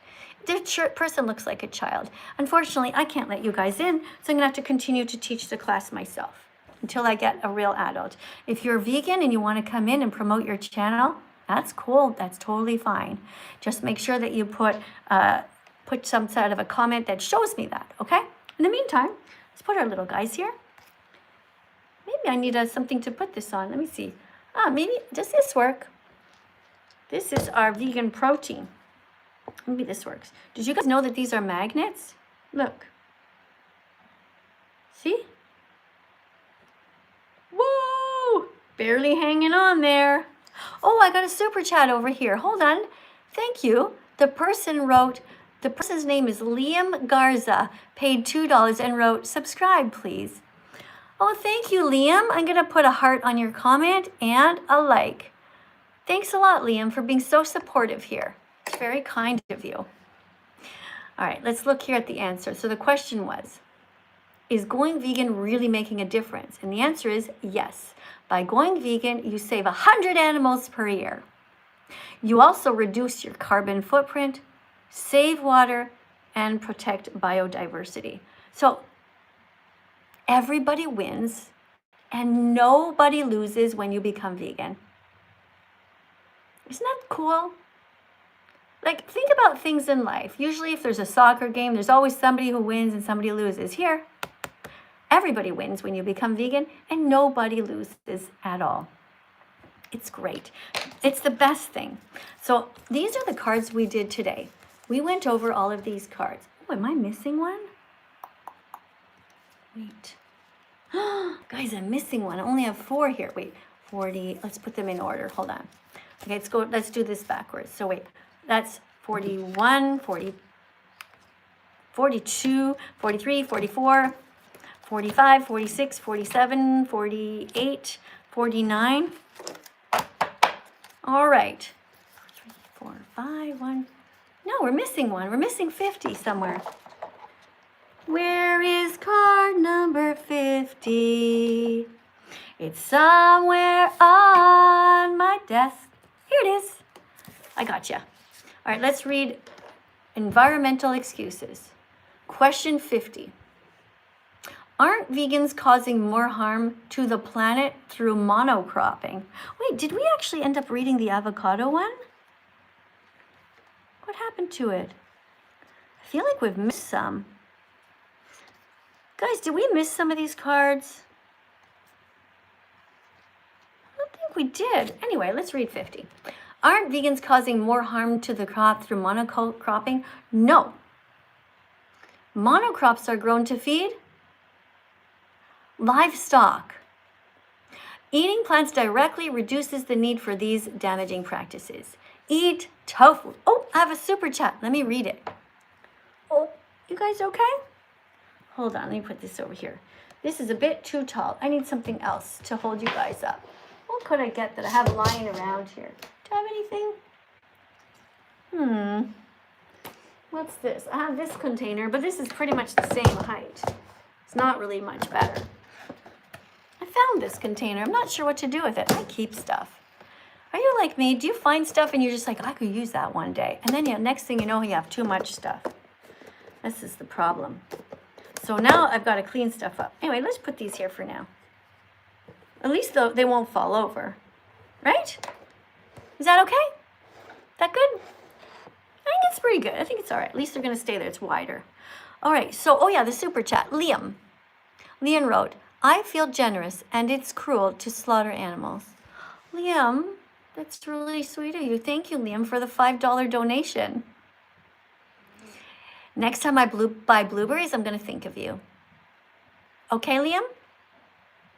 The person looks like a child. Unfortunately, I can't let you guys in, so I'm going to have to continue to teach the class myself until I get a real adult. If you're vegan and you want to come in and promote your channel, that's cool. That's totally fine. Just make sure that you put some sort of a comment that shows me that, okay? In the meantime, let's put our little guys here. Maybe I need something to put this on. Let me see. Maybe, does this work? This is our vegan protein. Maybe this works. Did you guys know that these are magnets? Look. See? Whoa! Barely hanging on there. Oh, I got a super chat over here. Hold on. Thank you. The person's name is Liam Garza, paid $2 and wrote, subscribe, please. Oh, thank you, Liam. I'm going to put a heart on your comment and a like. Thanks a lot, Liam, for being so supportive here. It's very kind of you. All right, let's look here at the answer. So the question was, is going vegan really making a difference? And the answer is yes. By going vegan, you save 100 animals per year. You also reduce your carbon footprint, save water, and protect biodiversity. So everybody wins and nobody loses when you become vegan. Isn't that cool? Like, think about things in life. Usually if there's a soccer game, there's always somebody who wins and somebody loses. Here, everybody wins when you become vegan and nobody loses at all. It's great. It's the best thing. So these are the cards we did today. We went over all of these cards. Oh, am I missing one? Wait. Guys, I'm missing one. I only have 4 here. Wait, 40. Let's put them in order. Hold on. Okay, let's go. Let's do this backwards. So wait, that's 41, 40, 42, 43, 44, 45, 46, 47, 48, 49. All right. 3, 4, 5, 1. No, we're missing one. We're missing 50 somewhere. Where is card number 50? It's somewhere on my desk. Here it is. I gotcha. All right, let's read environmental excuses. Question 50. Aren't vegans causing more harm to the planet through monocropping? Wait, did we actually end up reading the avocado one? What happened to it? I feel like we've missed some. Guys, did we miss some of these cards? I don't think we did. Anyway, let's read 50. Aren't vegans causing more harm to the crop through monocropping? No. Monocrops are grown to feed livestock. Eating plants directly reduces the need for these damaging practices. Eat tofu. Oh, I have a super chat. Let me read it. Oh, you guys okay? Hold on, let me put this over here. This is a bit too tall. I need something else to hold you guys up. What could I get that I have lying around here? Do I have anything? What's this? I have this container, but this is pretty much the same height. It's not really much better. I found this container. I'm not sure what to do with it. I keep stuff. Are you like me? Do you find stuff and you're just like, I could use that one day? And then next thing you know, you have too much stuff. This is the problem. So now I've got to clean stuff up. Anyway, let's put these here for now. At least though they won't fall over. Right? Is that okay? That good? I think it's pretty good. I think it's all right. At least they're going to stay there. It's wider. All right. So, oh yeah, the super chat. Liam wrote, I feel generous and it's cruel to slaughter animals. Liam, that's really sweet of you. Thank you, Liam, for the $5 donation. Next time I buy blueberries, I'm going to think of you. Okay, Liam?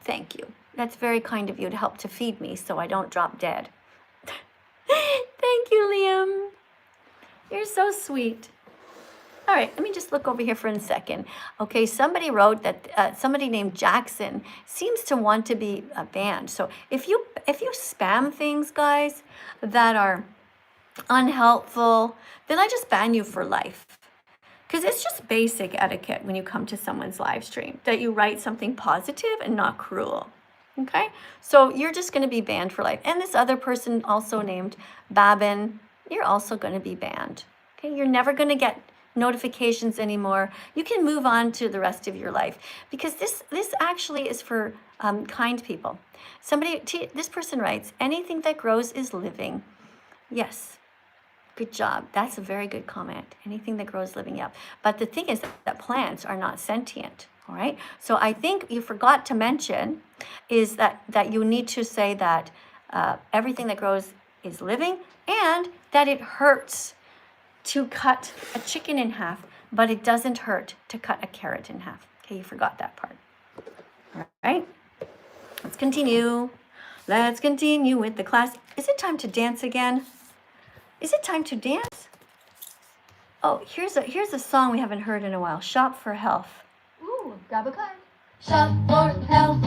Thank you. That's very kind of you to help to feed me so I don't drop dead. Thank you, Liam. You're so sweet. All right, let me just look over here for a second. Okay, somebody wrote that somebody named Jackson seems to want to be banned. So if you spam things, guys, that are unhelpful, then I just ban you for life. Because it's just basic etiquette when you come to someone's live stream that you write something positive and not cruel. Okay, so you're just going to be banned for life. And this other person also named Babin, you're also going to be banned. Okay, you're never going to get notifications anymore. You can move on to the rest of your life because this actually is for kind people. This person writes, anything that grows is living. Yes. Good job. That's a very good comment. Anything that grows living, yeah. But the thing is that plants are not sentient, all right? So I think you forgot to mention is that you need to say that everything that grows is living and that it hurts to cut a chicken in half, but it doesn't hurt to cut a carrot in half. Okay, you forgot that part. All right, let's continue. Let's continue with the class. Is it time to dance again? Is it time to dance? Oh, here's a song we haven't heard in a while. Shop for Health. Ooh, grab a card. Shop for health.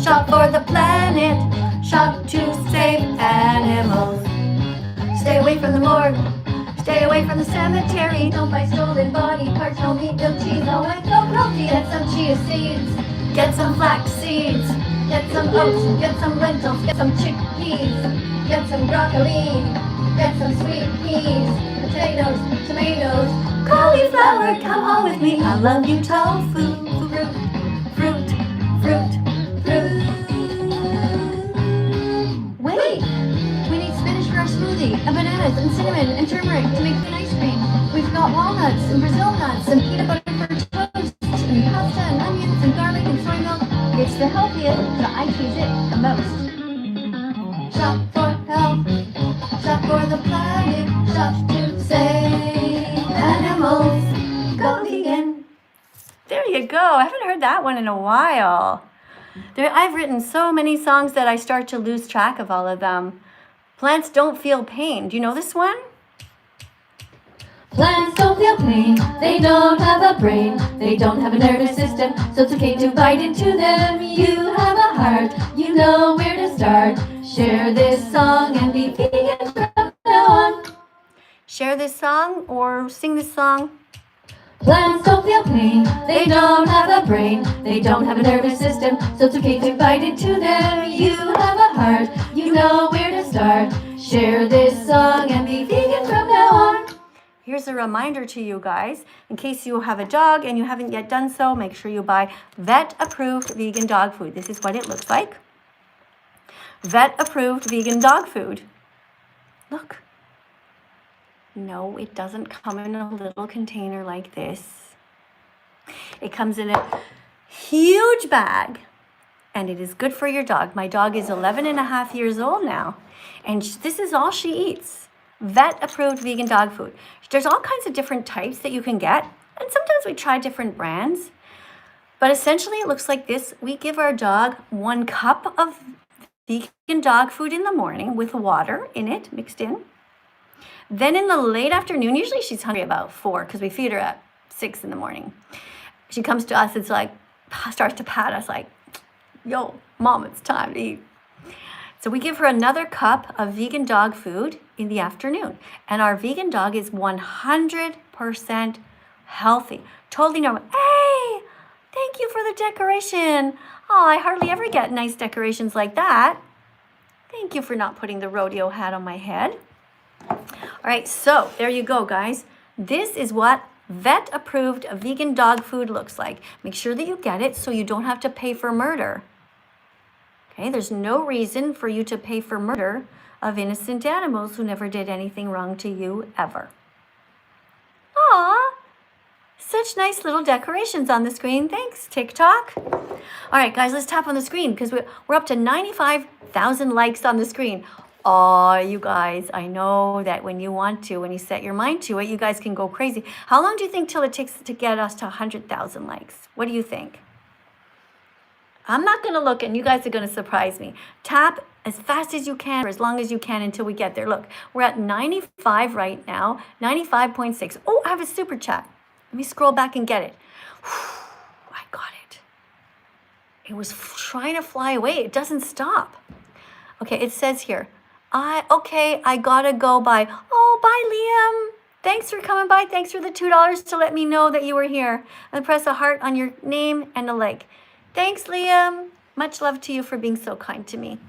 Shop for the planet. Shop to save animals. Stay away from the morgue. Stay away from the cemetery. Don't buy stolen body parts. No meat, no cheese, no eggs, no cruelty. Get some chia seeds. Get some flax seeds. Get some oats. Get some lentils. Get some chickpeas. Get some broccoli. Get some sweet peas. Potatoes. Tomatoes. Cauliflower, come home with me. I love you, tofu. Fruit. Wait, we need spinach for our smoothie. smoothie, and bananas, and cinnamon, and turmeric to make an ice cream. We've got walnuts, and Brazil nuts, and peanut butter for toast, and pasta, and onions, and garlic, and soy milk. It's the healthiest, so I choose it the most. Shop for health, shop for the planet, shop to save animals. Go vegan. There you go. I haven't heard that one in a while. I've written so many songs that I start to lose track of all of them. Plants don't feel pain. Do you know this one? Plants don't feel pain, they don't have a brain, they don't have a nervous system, so it's okay to bite into them. You have a heart, you know where to start. Share this song and be vegan from now on. Share this song or sing this song. Plants don't feel pain, they don't have a brain, they don't have a nervous system, so it's okay to bite into them. You have a heart, you know where to start. Share this song and be vegan from now on. Here's a reminder to you guys, in case you have a dog and you haven't yet done so, make sure you buy vet-approved vegan dog food. This is what it looks like. Vet-approved vegan dog food. Look. No, it doesn't come in a little container like this. It comes in a huge bag, and it is good for your dog. My dog is 11 and a half years old now, and this is all she eats. Vet-approved vegan dog food. There's all kinds of different types that you can get, and sometimes we try different brands, but essentially it looks like this. We give our dog 1 cup of vegan dog food in the morning with water in it, mixed in. Then in the late afternoon, usually she's hungry about 4 because we feed her at 6 in the morning. She comes to us, it's like, starts to pat us like, yo, mom, it's time to eat. So we give her another cup of vegan dog food in the afternoon. And our vegan dog is 100% healthy. Totally normal. Hey, thank you for the decoration. Oh, I hardly ever get nice decorations like that. Thank you for not putting the rodeo hat on my head. All right, so there you go, guys. This is what vet-approved vegan dog food looks like. Make sure that you get it so you don't have to pay for murder. Okay, there's no reason for you to pay for murder of innocent animals who never did anything wrong to you ever. Aw, such nice little decorations on the screen. Thanks, TikTok. All right, guys, let's tap on the screen because we're up to 95,000 likes on the screen. Oh, you guys, I know that when you want to, when you set your mind to it, you guys can go crazy. How long do you think till it takes to get us to 100,000 likes? What do you think? I'm not going to look, and you guys are going to surprise me. Tap as fast as you can, for as long as you can until we get there. Look, we're at 95 right now, 95.6. Oh, I have a super chat. Let me scroll back and get it. I got it. It was trying to fly away. It doesn't stop. Okay, it says here, I gotta go. Bye. Oh, bye, Liam. Thanks for coming by. Thanks for the $2 to let me know that you were here. And press a heart on your name and a like. Thanks, Liam. Much love to you for being so kind to me.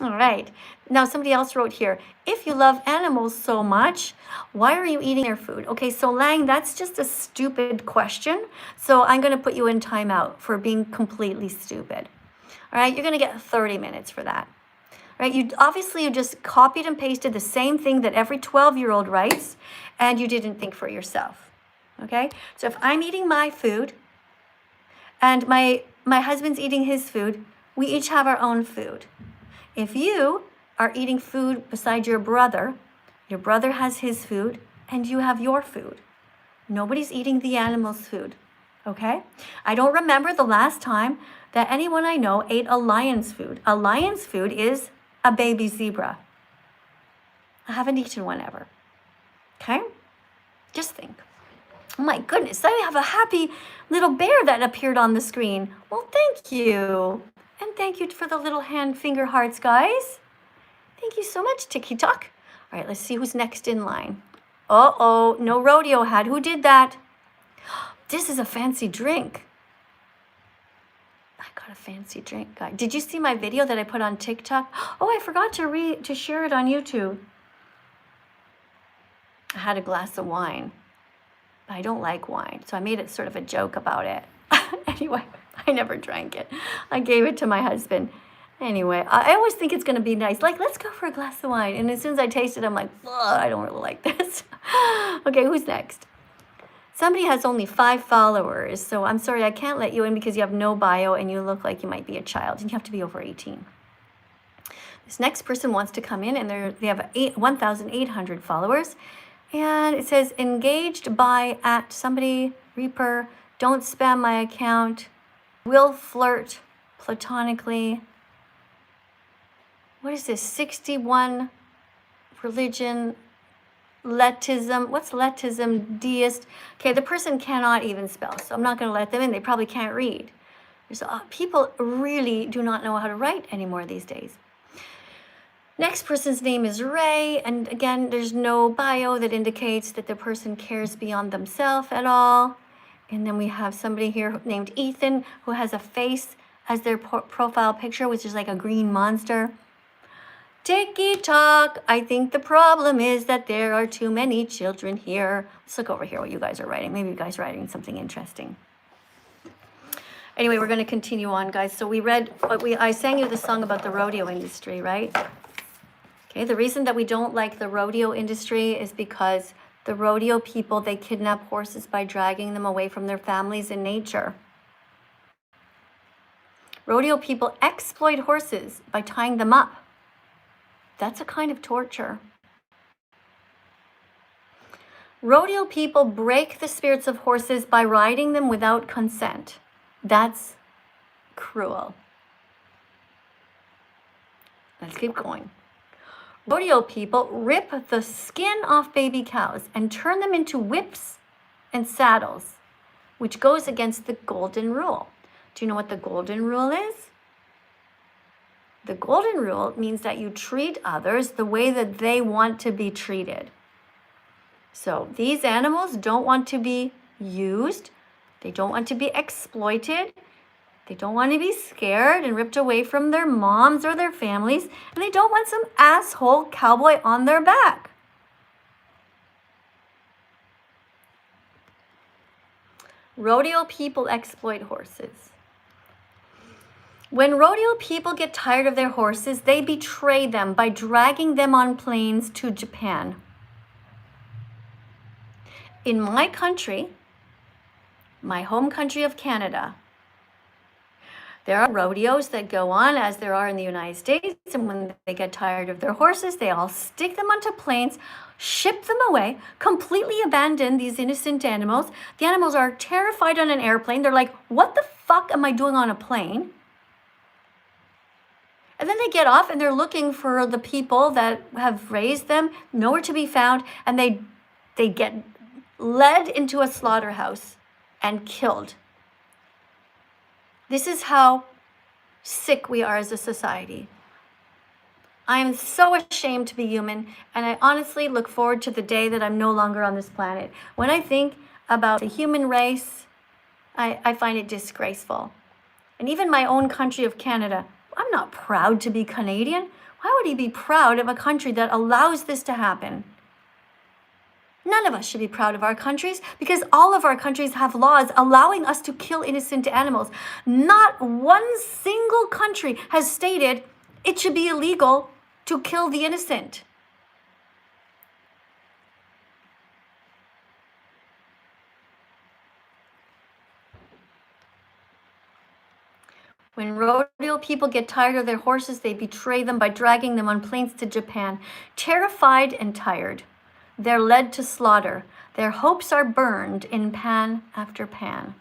All right. Now, somebody else wrote here, if you love animals so much, why are you eating their food? Okay, so Lang, that's just a stupid question. So I'm going to put you in timeout for being completely stupid. All right, you're going to get 30 minutes for that. All right, you just copied and pasted the same thing that every 12-year-old writes, and you didn't think for yourself. Okay, so if I'm eating my food, and my husband's eating his food, we each have our own food. If you are eating food beside your brother has his food, and you have your food. Nobody's eating the animal's food, okay? I don't remember the last time that anyone I know ate a lion's food. A lion's food is a baby zebra. I haven't eaten one ever, okay? Just think. Oh my goodness, I have a happy little bear that appeared on the screen. Well, thank you. And thank you for the little hand finger hearts, guys. Thank you so much, TikTok. All right, let's see who's next in line. Uh-oh, no rodeo hat. Who did that? This is a fancy drink. I got a fancy drink, guys. Did you see my video that I put on TikTok? Oh, I forgot to share it on YouTube. I had a glass of wine. I don't like wine, so I made it sort of a joke about it. Anyway, I never drank it. I gave it to my husband, Anyway, I always think it's going to be nice. Like, let's go for a glass of wine. And as soon as I taste it, I'm like, I don't really like this. Okay, who's next? Somebody has only 5 followers. So I'm sorry, I can't let you in because you have no bio and you look like you might be a child. And you have to be over 18. This next person wants to come in and they have 1,800 followers. And it says, engaged by at somebody, Reaper, don't spam my account, will flirt platonically. What is this? 61 religion, Letism. What's Letism? Deist. Okay, the person cannot even spell, so I'm not going to let them in. They probably can't read. People really do not know how to write anymore these days. Next person's name is Ray, and again, there's no bio that indicates that the person cares beyond themselves at all. And then we have somebody here named Ethan who has a face as their profile picture, which is like a green monster. Ticky-tock, I think the problem is that there are too many children here. Let's look over here what you guys are writing. Maybe you guys are writing something interesting. Anyway, we're going to continue on, guys. So I sang you the song about the rodeo industry, right? Okay, the reason that we don't like the rodeo industry is because the rodeo people, they kidnap horses by dragging them away from their families in nature. Rodeo people exploit horses by tying them up. That's a kind of torture. Rodeo people break the spirits of horses by riding them without consent. That's cruel. Let's keep going. Rodeo people rip the skin off baby cows and turn them into whips and saddles, which goes against the golden rule. Do you know what the golden rule is? The golden rule means that you treat others the way that they want to be treated. So these animals don't want to be used. They don't want to be exploited. They don't want to be scared and ripped away from their moms or their families. And they don't want some asshole cowboy on their back. Rodeo people exploit horses. When rodeo people get tired of their horses, they betray them by dragging them on planes to Japan. In my country, my home country of Canada, there are rodeos that go on as there are in the United States, and when they get tired of their horses, they all stick them onto planes, ship them away, completely abandon these innocent animals. The animals are terrified on an airplane. They're like, what the fuck am I doing on a plane? And then they get off and they're looking for the people that have raised them, nowhere to be found, and they get led into a slaughterhouse and killed. This is how sick we are as a society. I am so ashamed to be human, and I honestly look forward to the day that I'm no longer on this planet. When I think about the human race, I find it disgraceful. And even my own country of Canada, I'm not proud to be Canadian. Why would he be proud of a country that allows this to happen? None of us should be proud of our countries because all of our countries have laws allowing us to kill innocent animals. Not one single country has stated it should be illegal to kill the innocent. When rodeo people get tired of their horses, they betray them by dragging them on planes to Japan. Terrified and tired, they're led to slaughter. Their hopes are burned in pan after pan.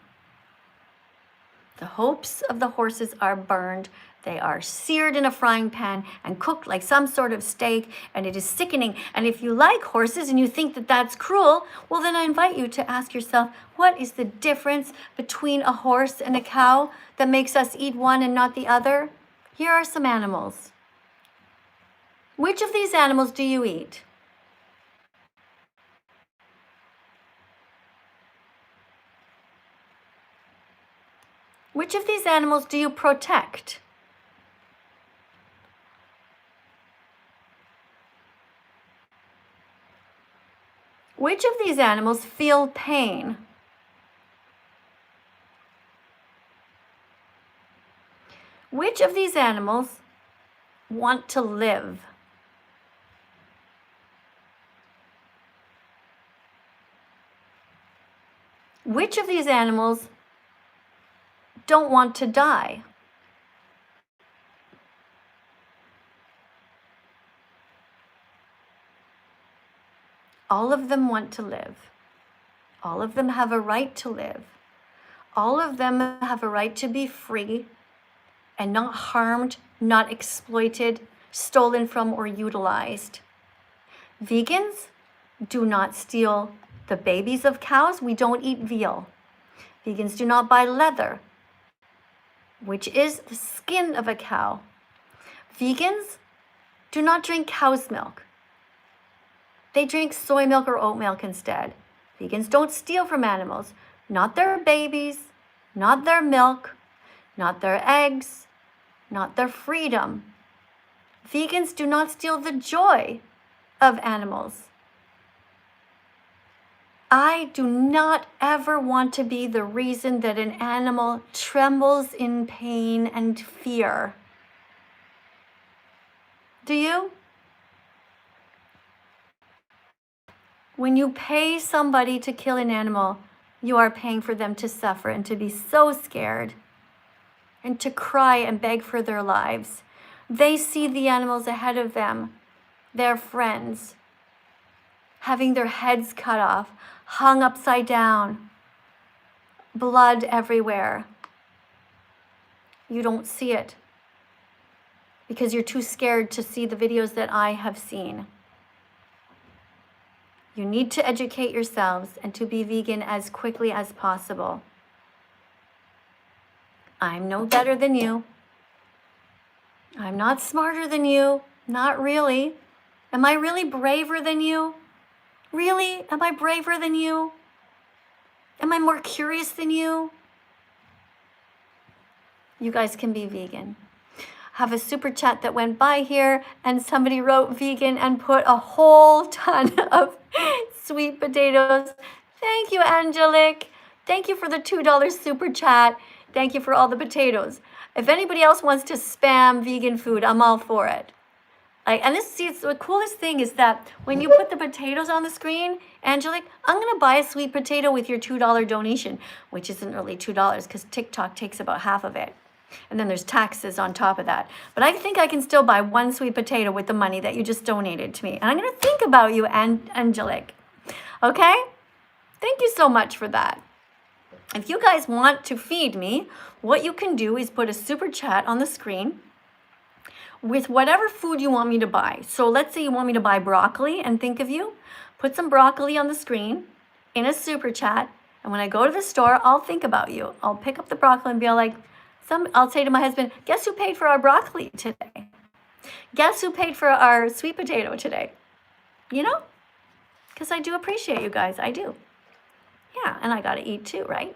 The hopes of the horses are burned. They are seared in a frying pan and cooked like some sort of steak, and it is sickening. And if you like horses and you think that that's cruel, well, then I invite you to ask yourself, what is the difference between a horse and a cow that makes us eat one and not the other? Here are some animals. Which of these animals do you eat? Which of these animals do you protect? Which of these animals feel pain? Which of these animals want to live? Which of these animals don't want to die? All of them want to live. All of them have a right to live. All of them have a right to be free and not harmed, not exploited, stolen from, or utilized. Vegans do not steal the babies of cows. We don't eat veal. Vegans do not buy leather, which is the skin of a cow. Vegans do not drink cow's milk. They drink soy milk or oat milk instead. Vegans don't steal from animals, not their babies, not their milk, not their eggs, not their freedom. Vegans do not steal the joy of animals. I do not ever want to be the reason that an animal trembles in pain and fear. Do you? When you pay somebody to kill an animal, you are paying for them to suffer and to be so scared and to cry and beg for their lives. They see the animals ahead of them, their friends, having their heads cut off, hung upside down, blood everywhere. You don't see it because you're too scared to see the videos that I have seen. You need to educate yourselves and to be vegan as quickly as possible. I'm no better than you. I'm not smarter than you. Not really. Am I really braver than you? Really? Am I braver than you? Am I more curious than you? You guys can be vegan. Have a super chat that went by here and somebody wrote vegan and put a whole ton of sweet potatoes. Thank you, Angelique. Thank you for the $2 super chat. Thank you for all the potatoes. If anybody else wants to spam vegan food, I'm all for it. And it's the coolest thing is that when you put the potatoes on the screen, Angelique, I'm going to buy a sweet potato with your $2 donation, which isn't really $2 because TikTok takes about half of it. And then there's taxes on top of that. But I think I can still buy one sweet potato with the money that you just donated to me. And I'm going to think about you, Angelique. Okay? Thank you so much for that. If you guys want to feed me, what you can do is put a super chat on the screen with whatever food you want me to buy. So let's say you want me to buy broccoli and think of you. Put some broccoli on the screen in a super chat. And when I go to the store, I'll think about you. I'll pick up the broccoli and be like, I'll say to my husband, guess who paid for our broccoli today? Guess who paid for our sweet potato today? You know? Because I do appreciate you guys. I do. Yeah, and I got to eat too, right?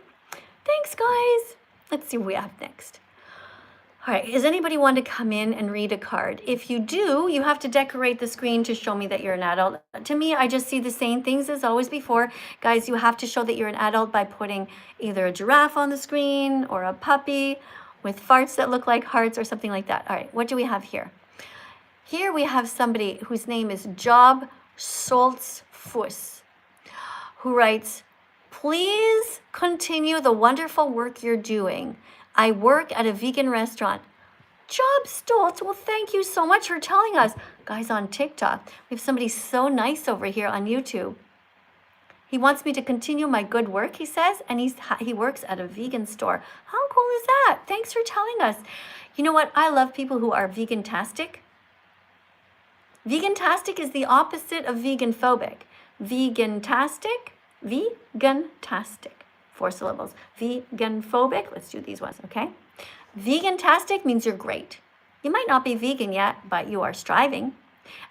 Thanks, guys. Let's see what we have next. All right, does anybody want to come in and read a card? If you do, you have to decorate the screen to show me that you're an adult. To me, I just see the same things as always before. Guys, you have to show that you're an adult by putting either a giraffe on the screen or a puppy with farts that look like hearts or something like that. All right, what do we have here? Here we have somebody whose name is Job Schultz-Fuss, who writes, please continue the wonderful work you're doing. I work at a vegan restaurant. Job Stoltz, well, thank you so much for telling us. Guys, on TikTok, we have somebody so nice over here on YouTube. He wants me to continue my good work, he says, and he works at a vegan store. How cool is that? Thanks for telling us. You know what? I love people who are vegantastic. Vegantastic is the opposite of veganphobic. Vegantastic, 4 syllables. Veganphobic, let's do these ones, okay? Vegantastic means you're great. You might not be vegan yet, but you are striving.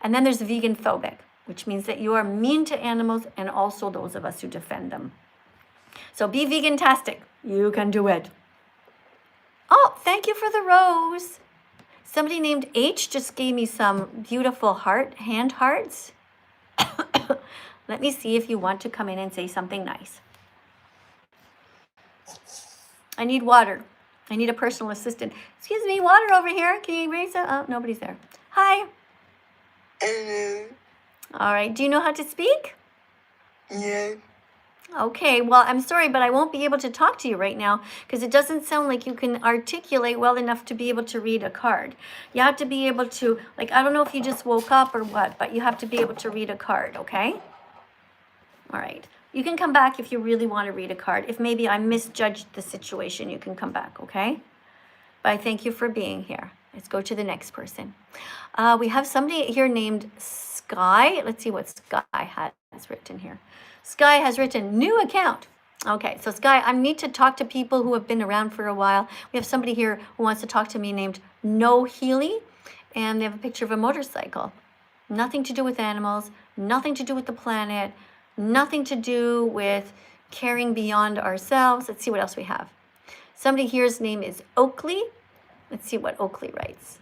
And then there's veganphobic, which means that you are mean to animals and also those of us who defend them. So be vegantastic. You can do it. Oh, thank you for the rose. Somebody named H just gave me some beautiful hand hearts. Let me see if you want to come in and say something nice. I need water. I need a personal assistant. Excuse me, water over here. Can you bring some? Oh, nobody's there. Hi. Hello. All right. Do you know how to speak? Yeah. Okay, well, I'm sorry, but I won't be able to talk to you right now because it doesn't sound like you can articulate well enough to be able to read a card. You have to be able to, like, I don't know if you just woke up or what, but you have to be able to read a card, okay? All right. You can come back if you really want to read a card. If maybe I misjudged the situation, you can come back, okay? But I thank you for being here. Let's go to the next person. We have somebody here named Sky. Let's see what Sky has written here. Sky has written new account. Okay, so Sky, I need to talk to people who have been around for a while. We have somebody here who wants to talk to me named No Healy, and they have a picture of a motorcycle. Nothing to do with animals, nothing to do with the planet, nothing to do with caring beyond ourselves. Let's see what else we have. Somebody here's name is Oakley. Let's see what Oakley writes.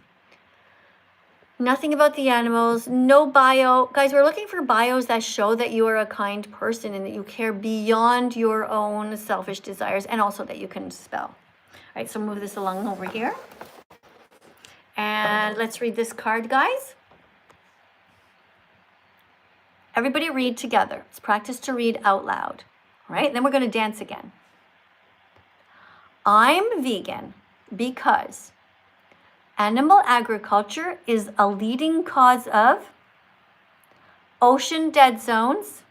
Nothing about the animals, no bio. Guys, we're looking for bios that show that you are a kind person and that you care beyond your own selfish desires, and also that you can spell. All right, so move this along over here. And let's read this card, guys. Everybody read together. Let's practice to read out loud. All right, then we're going to dance again. I'm vegan because animal agriculture is a leading cause of ocean dead zones,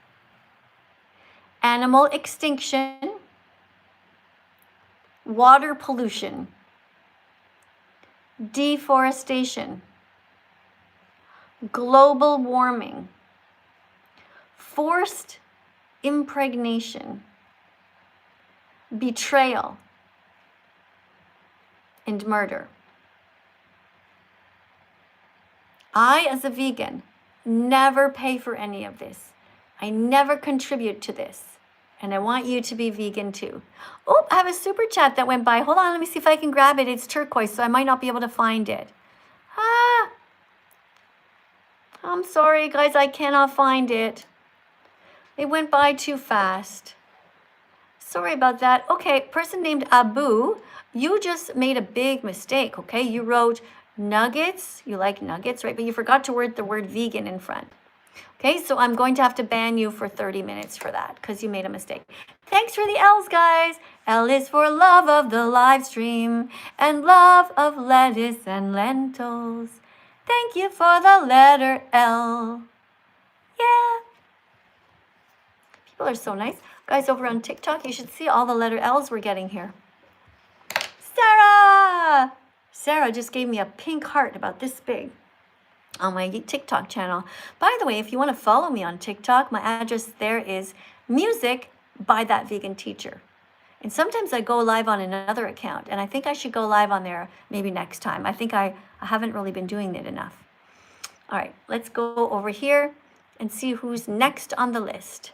animal extinction, water pollution, deforestation, global warming, forced impregnation, betrayal, and murder. I, as a vegan, never pay for any of this. I never contribute to this. And I want you to be vegan too. Oh, I have a super chat that went by. Hold on, let me see if I can grab it. It's turquoise, so I might not be able to find it. I'm sorry, guys, I cannot find it. It went by too fast. Sorry about that. Okay, person named Abu, you just made a big mistake, okay? You wrote nuggets. You like nuggets, right? But you forgot to write the word vegan in front. Okay, so I'm going to have to ban you for 30 minutes for that because you made a mistake. Thanks for the L's, guys. L is for love of the live stream and love of lettuce and lentils. Thank you for the letter L. Yeah. People are so nice. Guys, over on TikTok, you should see all the letter L's we're getting here. Sarah! Sarah just gave me a pink heart about this big on my TikTok channel. By the way, if you want to follow me on TikTok, my address there is music by that vegan teacher. And sometimes I go live on another account, and I think I should go live on there maybe next time. I think I haven't really been doing it enough. All right, let's go over here and see who's next on the list.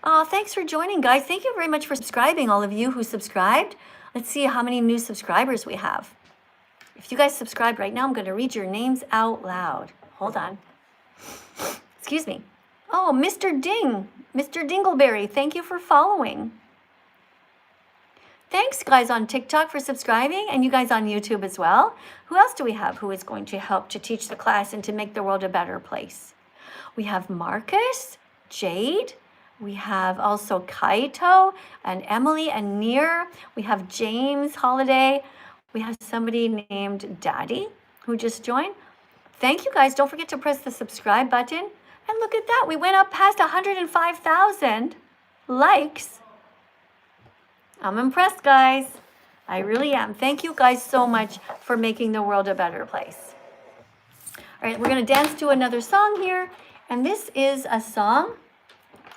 Oh, thanks for joining, guys. Thank you very much for subscribing, all of you who subscribed. Let's see how many new subscribers we have. If you guys subscribe right now, I'm going to read your names out loud. Hold on. Excuse me. Oh, Mr. Ding. Mr. Dingleberry, thank you for following. Thanks, guys, on TikTok for subscribing, and you guys on YouTube as well. Who else do we have who is going to help to teach the class and to make the world a better place? We have Marcus, Jade. We have also Kaito and Emily and Neer. We have James Holiday. We have somebody named Daddy who just joined. Thank you, guys. Don't forget to press the subscribe button. And look at that. We went up past 105,000 likes. I'm impressed, guys. I really am. Thank you guys so much for making the world a better place. All right, we're going to dance to another song here. And this is a song.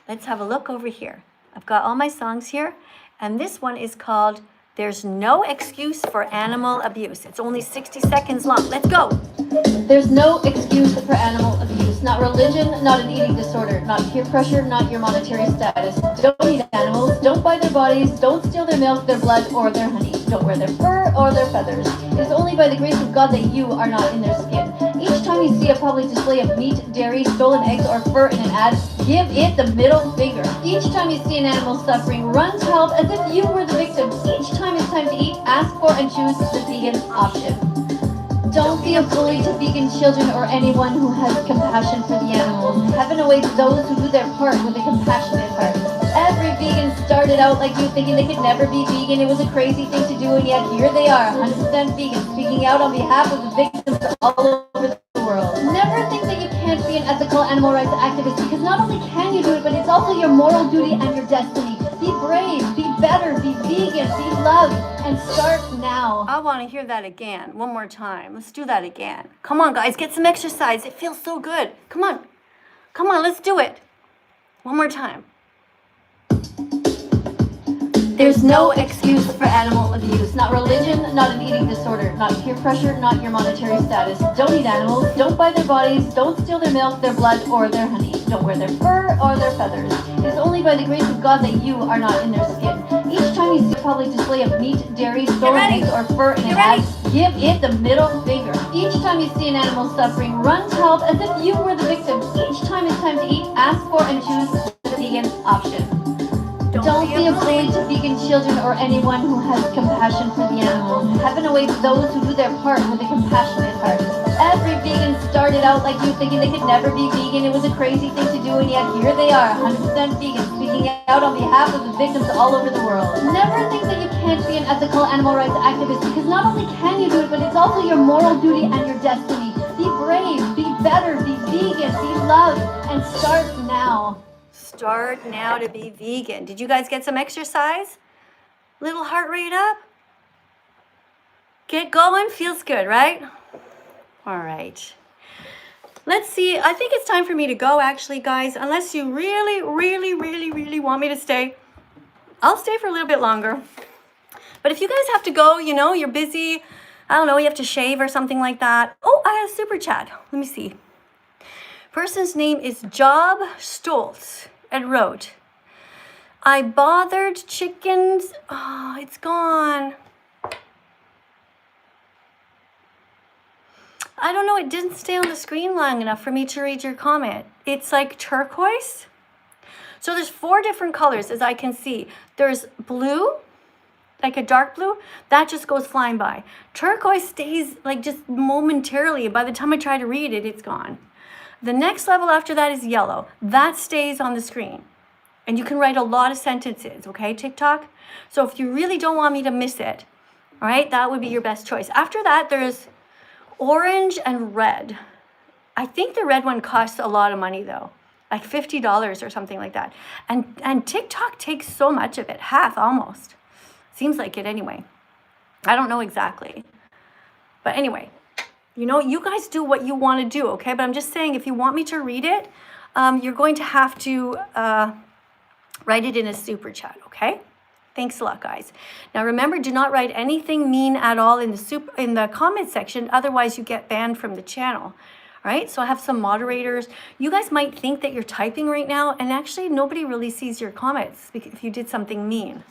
Let's have a look over here. I've got all my songs here. And this one is called There's No Excuse for Animal Abuse. It's only 60 seconds long. Let's go. There's no excuse for animal abuse. Not religion, not an eating disorder, not peer pressure, not your monetary status. Don't eat animals, don't buy their bodies, don't steal their milk, their blood, or their honey. Don't wear their fur or their feathers. It is only by the grace of God that you are not in their skin. Each time you see a public display of meat, dairy, stolen eggs, or fur in an ad, give it the middle finger. Each time you see an animal suffering, run to help as if you were the victim. Each time it's time to eat, ask for and choose the vegan option. Don't be a bully to vegan children or anyone who has compassion for the animals. Heaven awaits those who do their part with a compassionate heart. Every vegan started out like you, thinking they could never be vegan. It was a crazy thing to do, and yet here they are, 100% vegan, speaking out on behalf of the victims all over the world. Never think that you can't be an ethical animal rights activist, because not only can you do it, but it's also your moral duty and your destiny. Be brave, be better, be vegan, be loved, and start now. I want to hear that again, one more time. Let's do that again. Come on, guys, get some exercise. It feels so good. Come on, let's do it. One more time. There's no excuse for animal abuse. Not religion, not an eating disorder, not peer pressure, not your monetary status. Don't eat animals, don't buy their bodies, don't steal their milk, their blood, or their honey. Don't wear their fur or their feathers. It is only by the grace of God that you are not in their skin. Each time you see a public display of meat, dairy, stolen eggs, or fur in an ad, give it the middle finger. Each time you see an animal suffering, run to help as if you were the victim. Each time it's time to eat, ask for and choose the vegan option. Don't be a bully to vegan children or anyone who has compassion for the animals. Heaven awaits those who do their part with a compassionate heart. Every vegan started out like you, thinking they could never be vegan. It was a crazy thing to do, and yet here they are, 100% vegan, speaking out on behalf of the victims all over the world. Never think that you can't be an ethical animal rights activist, because not only can you do it, but it's also your moral duty and your destiny. Be brave, be better, be vegan, be loved, and start now. Start now to be vegan. Did you guys get some exercise? Little heart rate up? Get going? Feels good, right? All right. Let's see. I think it's time for me to go, actually, guys. Unless you really, really, really, really want me to stay, I'll stay for a little bit longer. But if you guys have to go, you know, you're busy, I don't know, you have to shave or something like that. Oh, I got a super chat. Let me see. Person's name is Job Stoltz. And wrote, I bothered chickens. Oh, it's gone. I don't know. It didn't stay on the screen long enough for me to read your comment. It's like turquoise. So there's 4 different colors as I can see. There's blue, like a dark blue. That just goes flying by. Turquoise stays like just momentarily. By the time I try to read it, it's gone. The next level after that is yellow. That stays on the screen. And you can write a lot of sentences, okay, TikTok? So if you really don't want me to miss it, all right, that would be your best choice. After that, there's orange and red. I think the red one costs a lot of money though, like $50 or something like that. And TikTok takes so much of it, half almost. Seems like it anyway. I don't know exactly. But anyway. You know, you guys do what you want to do, okay? But I'm just saying, if you want me to read it, you're going to have to write it in a super chat, okay? Thanks a lot, guys. Now, remember, do not write anything mean at all in the comment section. Otherwise, you get banned from the channel, all right? So I have some moderators. You guys might think that you're typing right now, and actually, nobody really sees your comments if you did something mean.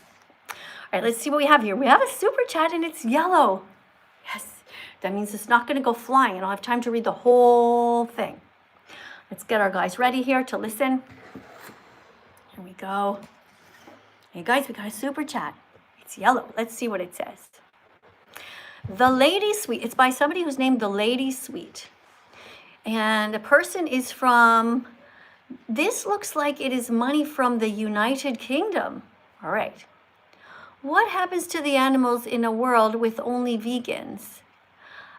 All right, let's see what we have here. We have a super chat, and it's yellow. Yes. That means it's not going to go flying. I don't have time to read the whole thing. Let's get our guys ready here to listen. Here we go. Hey guys, we got a super chat. It's yellow. Let's see what it says. The Lady Sweet. It's by somebody who's named The Lady Sweet. And the person is from, this looks like it is money from the United Kingdom. All right. What happens to the animals in a world with only vegans?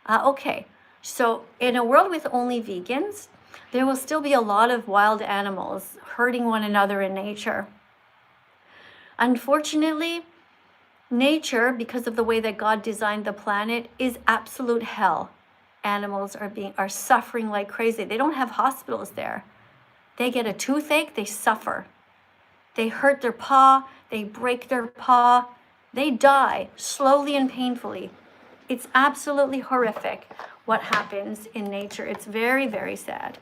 Okay, so in a world with only vegans, there will still be a lot of wild animals hurting one another in nature. Unfortunately, nature, because of the way that God designed the planet, is absolute hell. Animals are suffering like crazy. They don't have hospitals there. They get a toothache, they suffer. They hurt their paw, they break their paw, they die slowly and painfully. It's absolutely horrific what happens in nature. It's very, very sad.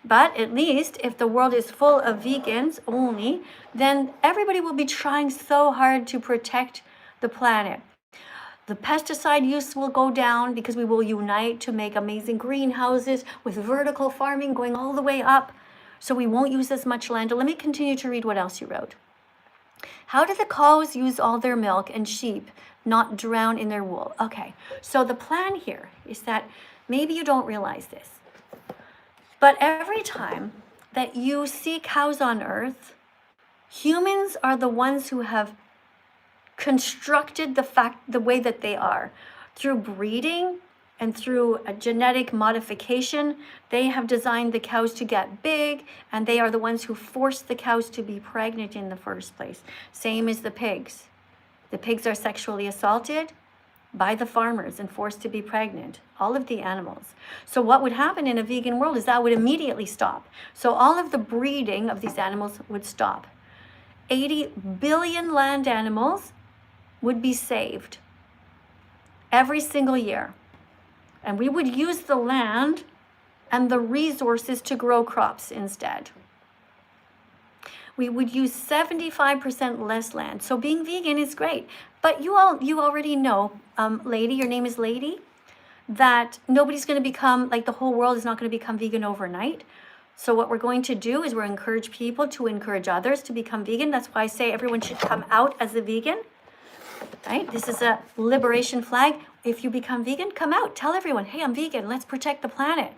But at least if the world is full of vegans only, then everybody will be trying so hard to protect the planet. The pesticide use will go down because we will unite to make amazing greenhouses with vertical farming going all the way up. So we won't use as much land. Let me continue to read what else you wrote. How do the cows use all their milk and sheep not drown in their wool? Okay, so the plan here is that maybe you don't realize this, but every time that you see cows on earth, humans are the ones who have constructed the way that they are through breeding and through a genetic modification. They have designed the cows to get big, and they are the ones who forced the cows to be pregnant in the first place. Same as the pigs. The pigs are sexually assaulted by the farmers and forced to be pregnant, all of the animals. So what would happen in a vegan world is that would immediately stop. So all of the breeding of these animals would stop. 80 billion land animals would be saved every single year. And we would use the land and the resources to grow crops instead. We would use 75% less land. So being vegan is great. But you already know, lady, your name is Lady, that nobody's going to become, like the whole world is not going to become vegan overnight. So what we're going to do is we're encourage people to encourage others to become vegan. That's why I say everyone should come out as a vegan. Right? This is a liberation flag. If you become vegan, come out. Tell everyone, hey, I'm vegan. Let's protect the planet.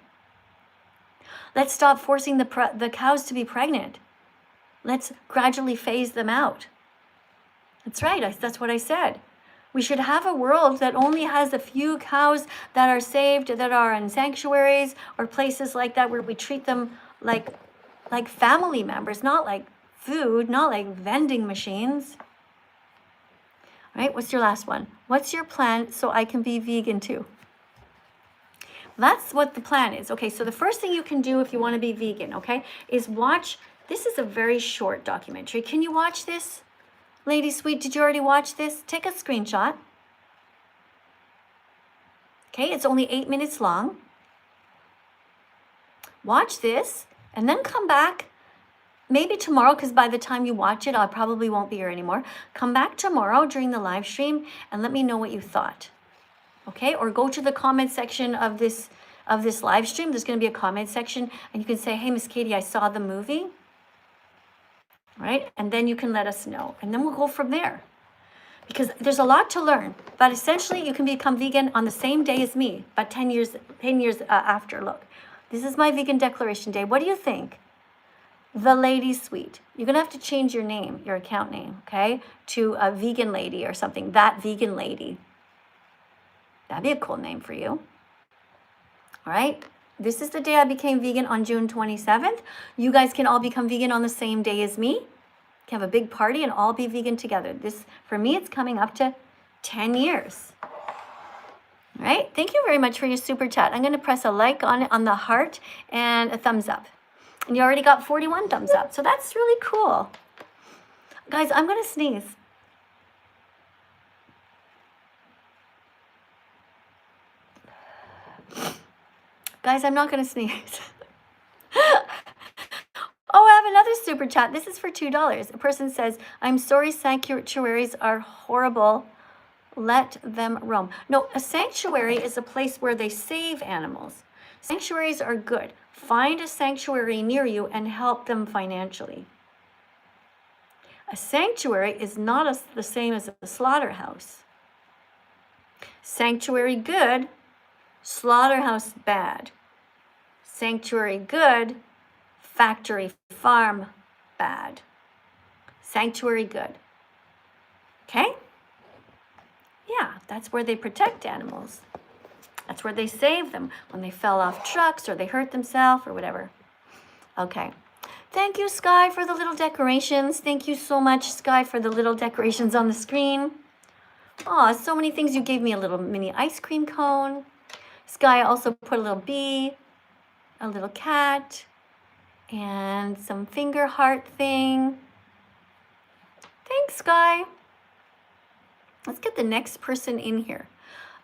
Let's stop forcing the cows to be pregnant. Let's gradually phase them out. That's right. That's what I said. We should have a world that only has a few cows that are saved, that are in sanctuaries or places like that where we treat them like family members, not like food, not like vending machines. All right, what's your last one? What's your plan so I can be vegan too? That's what the plan is. Okay, so the first thing you can do if you want to be vegan, okay, is watch. This is a very short documentary. Can you watch this? Lady Sweet, did you already watch this? Take a screenshot. Okay, it's only 8 minutes long. Watch this and then come back. Maybe tomorrow, because by the time you watch it, I probably won't be here anymore. Come back tomorrow during the live stream and let me know what you thought. Okay, or go to the comment section of this live stream. There's going to be a comment section, and you can say, "Hey, Miss Katie, I saw the movie." Right, and then you can let us know, and then we'll go from there. Because there's a lot to learn, but essentially, you can become vegan on the same day as me, but 10 years after. Look, this is my vegan declaration day. What do you think? The Lady Sweet. You're going to have to change your name, your account name, okay, to a vegan lady or something. That vegan lady. That'd be a cool name for you. All right. This is the day I became vegan on June 27th. You guys can all become vegan on the same day as me. You can have a big party and all be vegan together. This, for me, it's coming up to 10 years. All right. Thank you very much for your super chat. I'm going to press a like on it, on the heart, and a thumbs up. And you already got 41 thumbs up. So that's really cool. Guys, I'm going to sneeze. Guys, I'm not going to sneeze. Oh, I have another super chat. This is for $2. A person says, I'm sorry, sanctuaries are horrible. Let them roam. No, a sanctuary is a place where they save animals. Sanctuaries are good. Find a sanctuary near you and help them financially. A sanctuary is not the same as a slaughterhouse. Sanctuary good, slaughterhouse bad. Sanctuary good, factory farm bad. Sanctuary good. Okay? Yeah, that's where they protect animals. That's where they save them when they fell off trucks or they hurt themselves or whatever. Okay. Thank you, Sky, for the little decorations. Thank you so much, Sky, for the little decorations on the screen. Oh, so many things. You gave me a little mini ice cream cone. Sky also put a little bee, a little cat, and some finger heart thing. Thanks, Sky. Let's get the next person in here.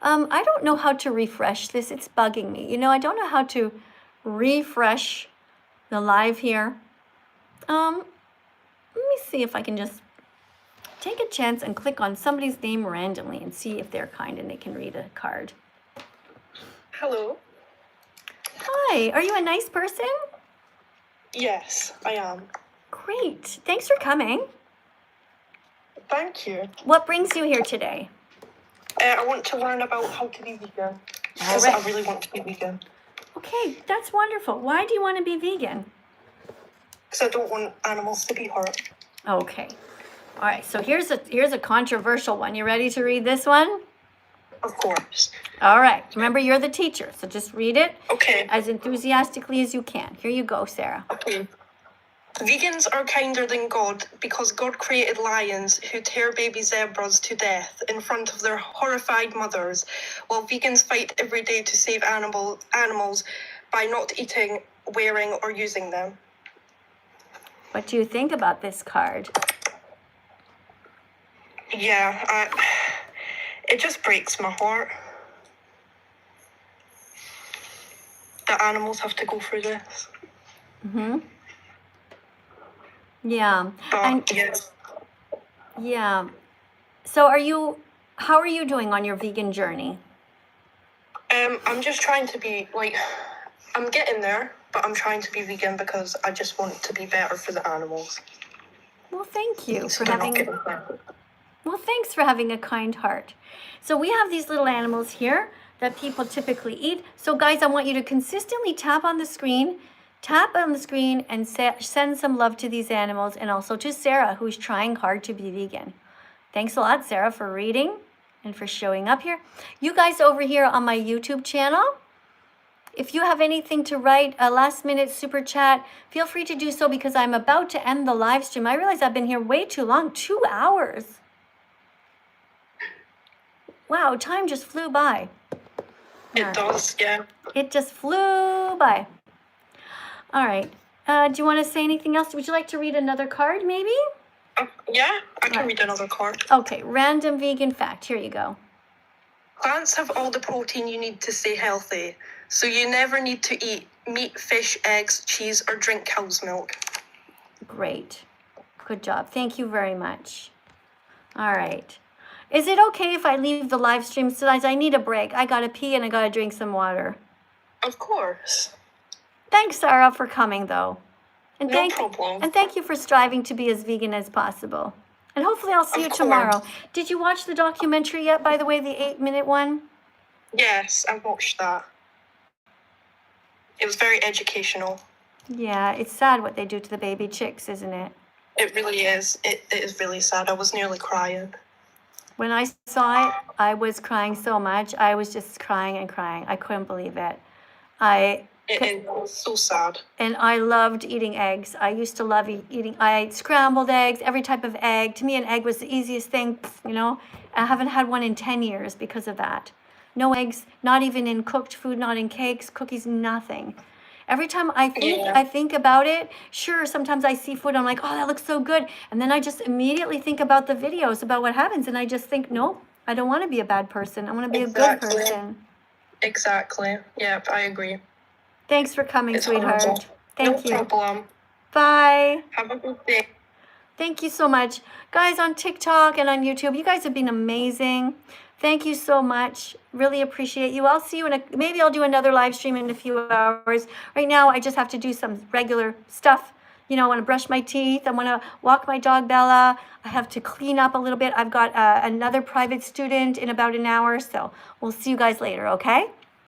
I don't know how to refresh this. It's bugging me. You know, I don't know how to refresh the live here. Let me see if I can just take a chance and click on somebody's name randomly and see if they're kind and they can read a card. Hello. Hi, are you a nice person? Yes, I am. Great. Thanks for coming. Thank you. What brings you here today? I want to learn about how to be vegan. Because right. I really want to be vegan. Okay, that's wonderful. Why do you want to be vegan? Because I don't want animals to be hurt. Okay. All right, so here's a controversial one. You ready to read this one? Of course. All right. Remember, you're the teacher, so just read it Okay. as enthusiastically as you can. Here you go, Sarah. Okay. Vegans are kinder than God because God created lions who tear baby zebras to death in front of their horrified mothers, while vegans fight every day to save animals by not eating, wearing, or using them. What do you think about this card? Yeah, it just breaks my heart that animals have to go through this. Mm-hmm. Yeah. But yes. Yeah. So how are you doing on your vegan journey? I'm just trying to be, like, I'm getting there, but I'm trying to be vegan because I just want it to be better for the animals. Well, thank you So for they're not having getting hurt. Well, thanks for having a kind heart. So we have these little animals here that people typically eat. So guys, I want you to consistently tap on the screen and send some love to these animals, and also to Sarah, who's trying hard to be vegan. Thanks a lot, Sarah, for reading and for showing up here. You guys over here on my YouTube channel, if you have anything to write, a last minute super chat, feel free to do so, because I'm about to end the live stream. I realize I've been here way too long, 2 hours. Wow, time just flew by. It does, yeah. It just flew by. All right. Do you want to say anything else? Would you like to read another card, maybe? Yeah, I can Right. read another card. Okay, random vegan fact. Here you go. Plants have all the protein you need to stay healthy, so you never need to eat meat, fish, eggs, cheese, or drink cow's milk. Great. Good job. Thank you very much. All right. Is it okay if I leave the live stream tonight? I need a break. I gotta pee and I gotta drink some water. Of course. Thanks, Sarah, for coming, though. And No problem. And thank you for striving to be as vegan as possible. And hopefully I'll see Of you course. tomorrow. Did you watch the documentary yet, by the way, the 8-minute one? Yes, I watched that. It was very educational. Yeah, it's sad what they do to the baby chicks, isn't it? It really is. It is really sad. I was nearly crying. When I saw it, I was crying so much. I was just crying and crying. I couldn't believe it. It is so sad. And I loved eating eggs. I used to love eating. I ate scrambled eggs, every type of egg. To me, an egg was the easiest thing, you know. I haven't had one in 10 years because of that. No eggs, not even in cooked food, not in cakes, cookies, nothing. Every time I think about it, sure, sometimes I see food, I'm like, oh, that looks so good. And then I just immediately think about the videos about what happens. And I just think, no, I don't want to be a bad person. I want to be a good person. Exactly. Yep, I agree. Thanks for coming, It's sweetheart. horrible. Thank you. No problem. Bye. Have a good day. Thank you so much. Guys on TikTok and on YouTube, you guys have been amazing. Thank you so much. Really appreciate you. I'll see you maybe I'll do another live stream in a few hours. Right now, I just have to do some regular stuff. You know, I want to brush my teeth. I want to walk my dog, Bella. I have to clean up a little bit. I've got another private student in about an hour. So we'll see you guys later, okay?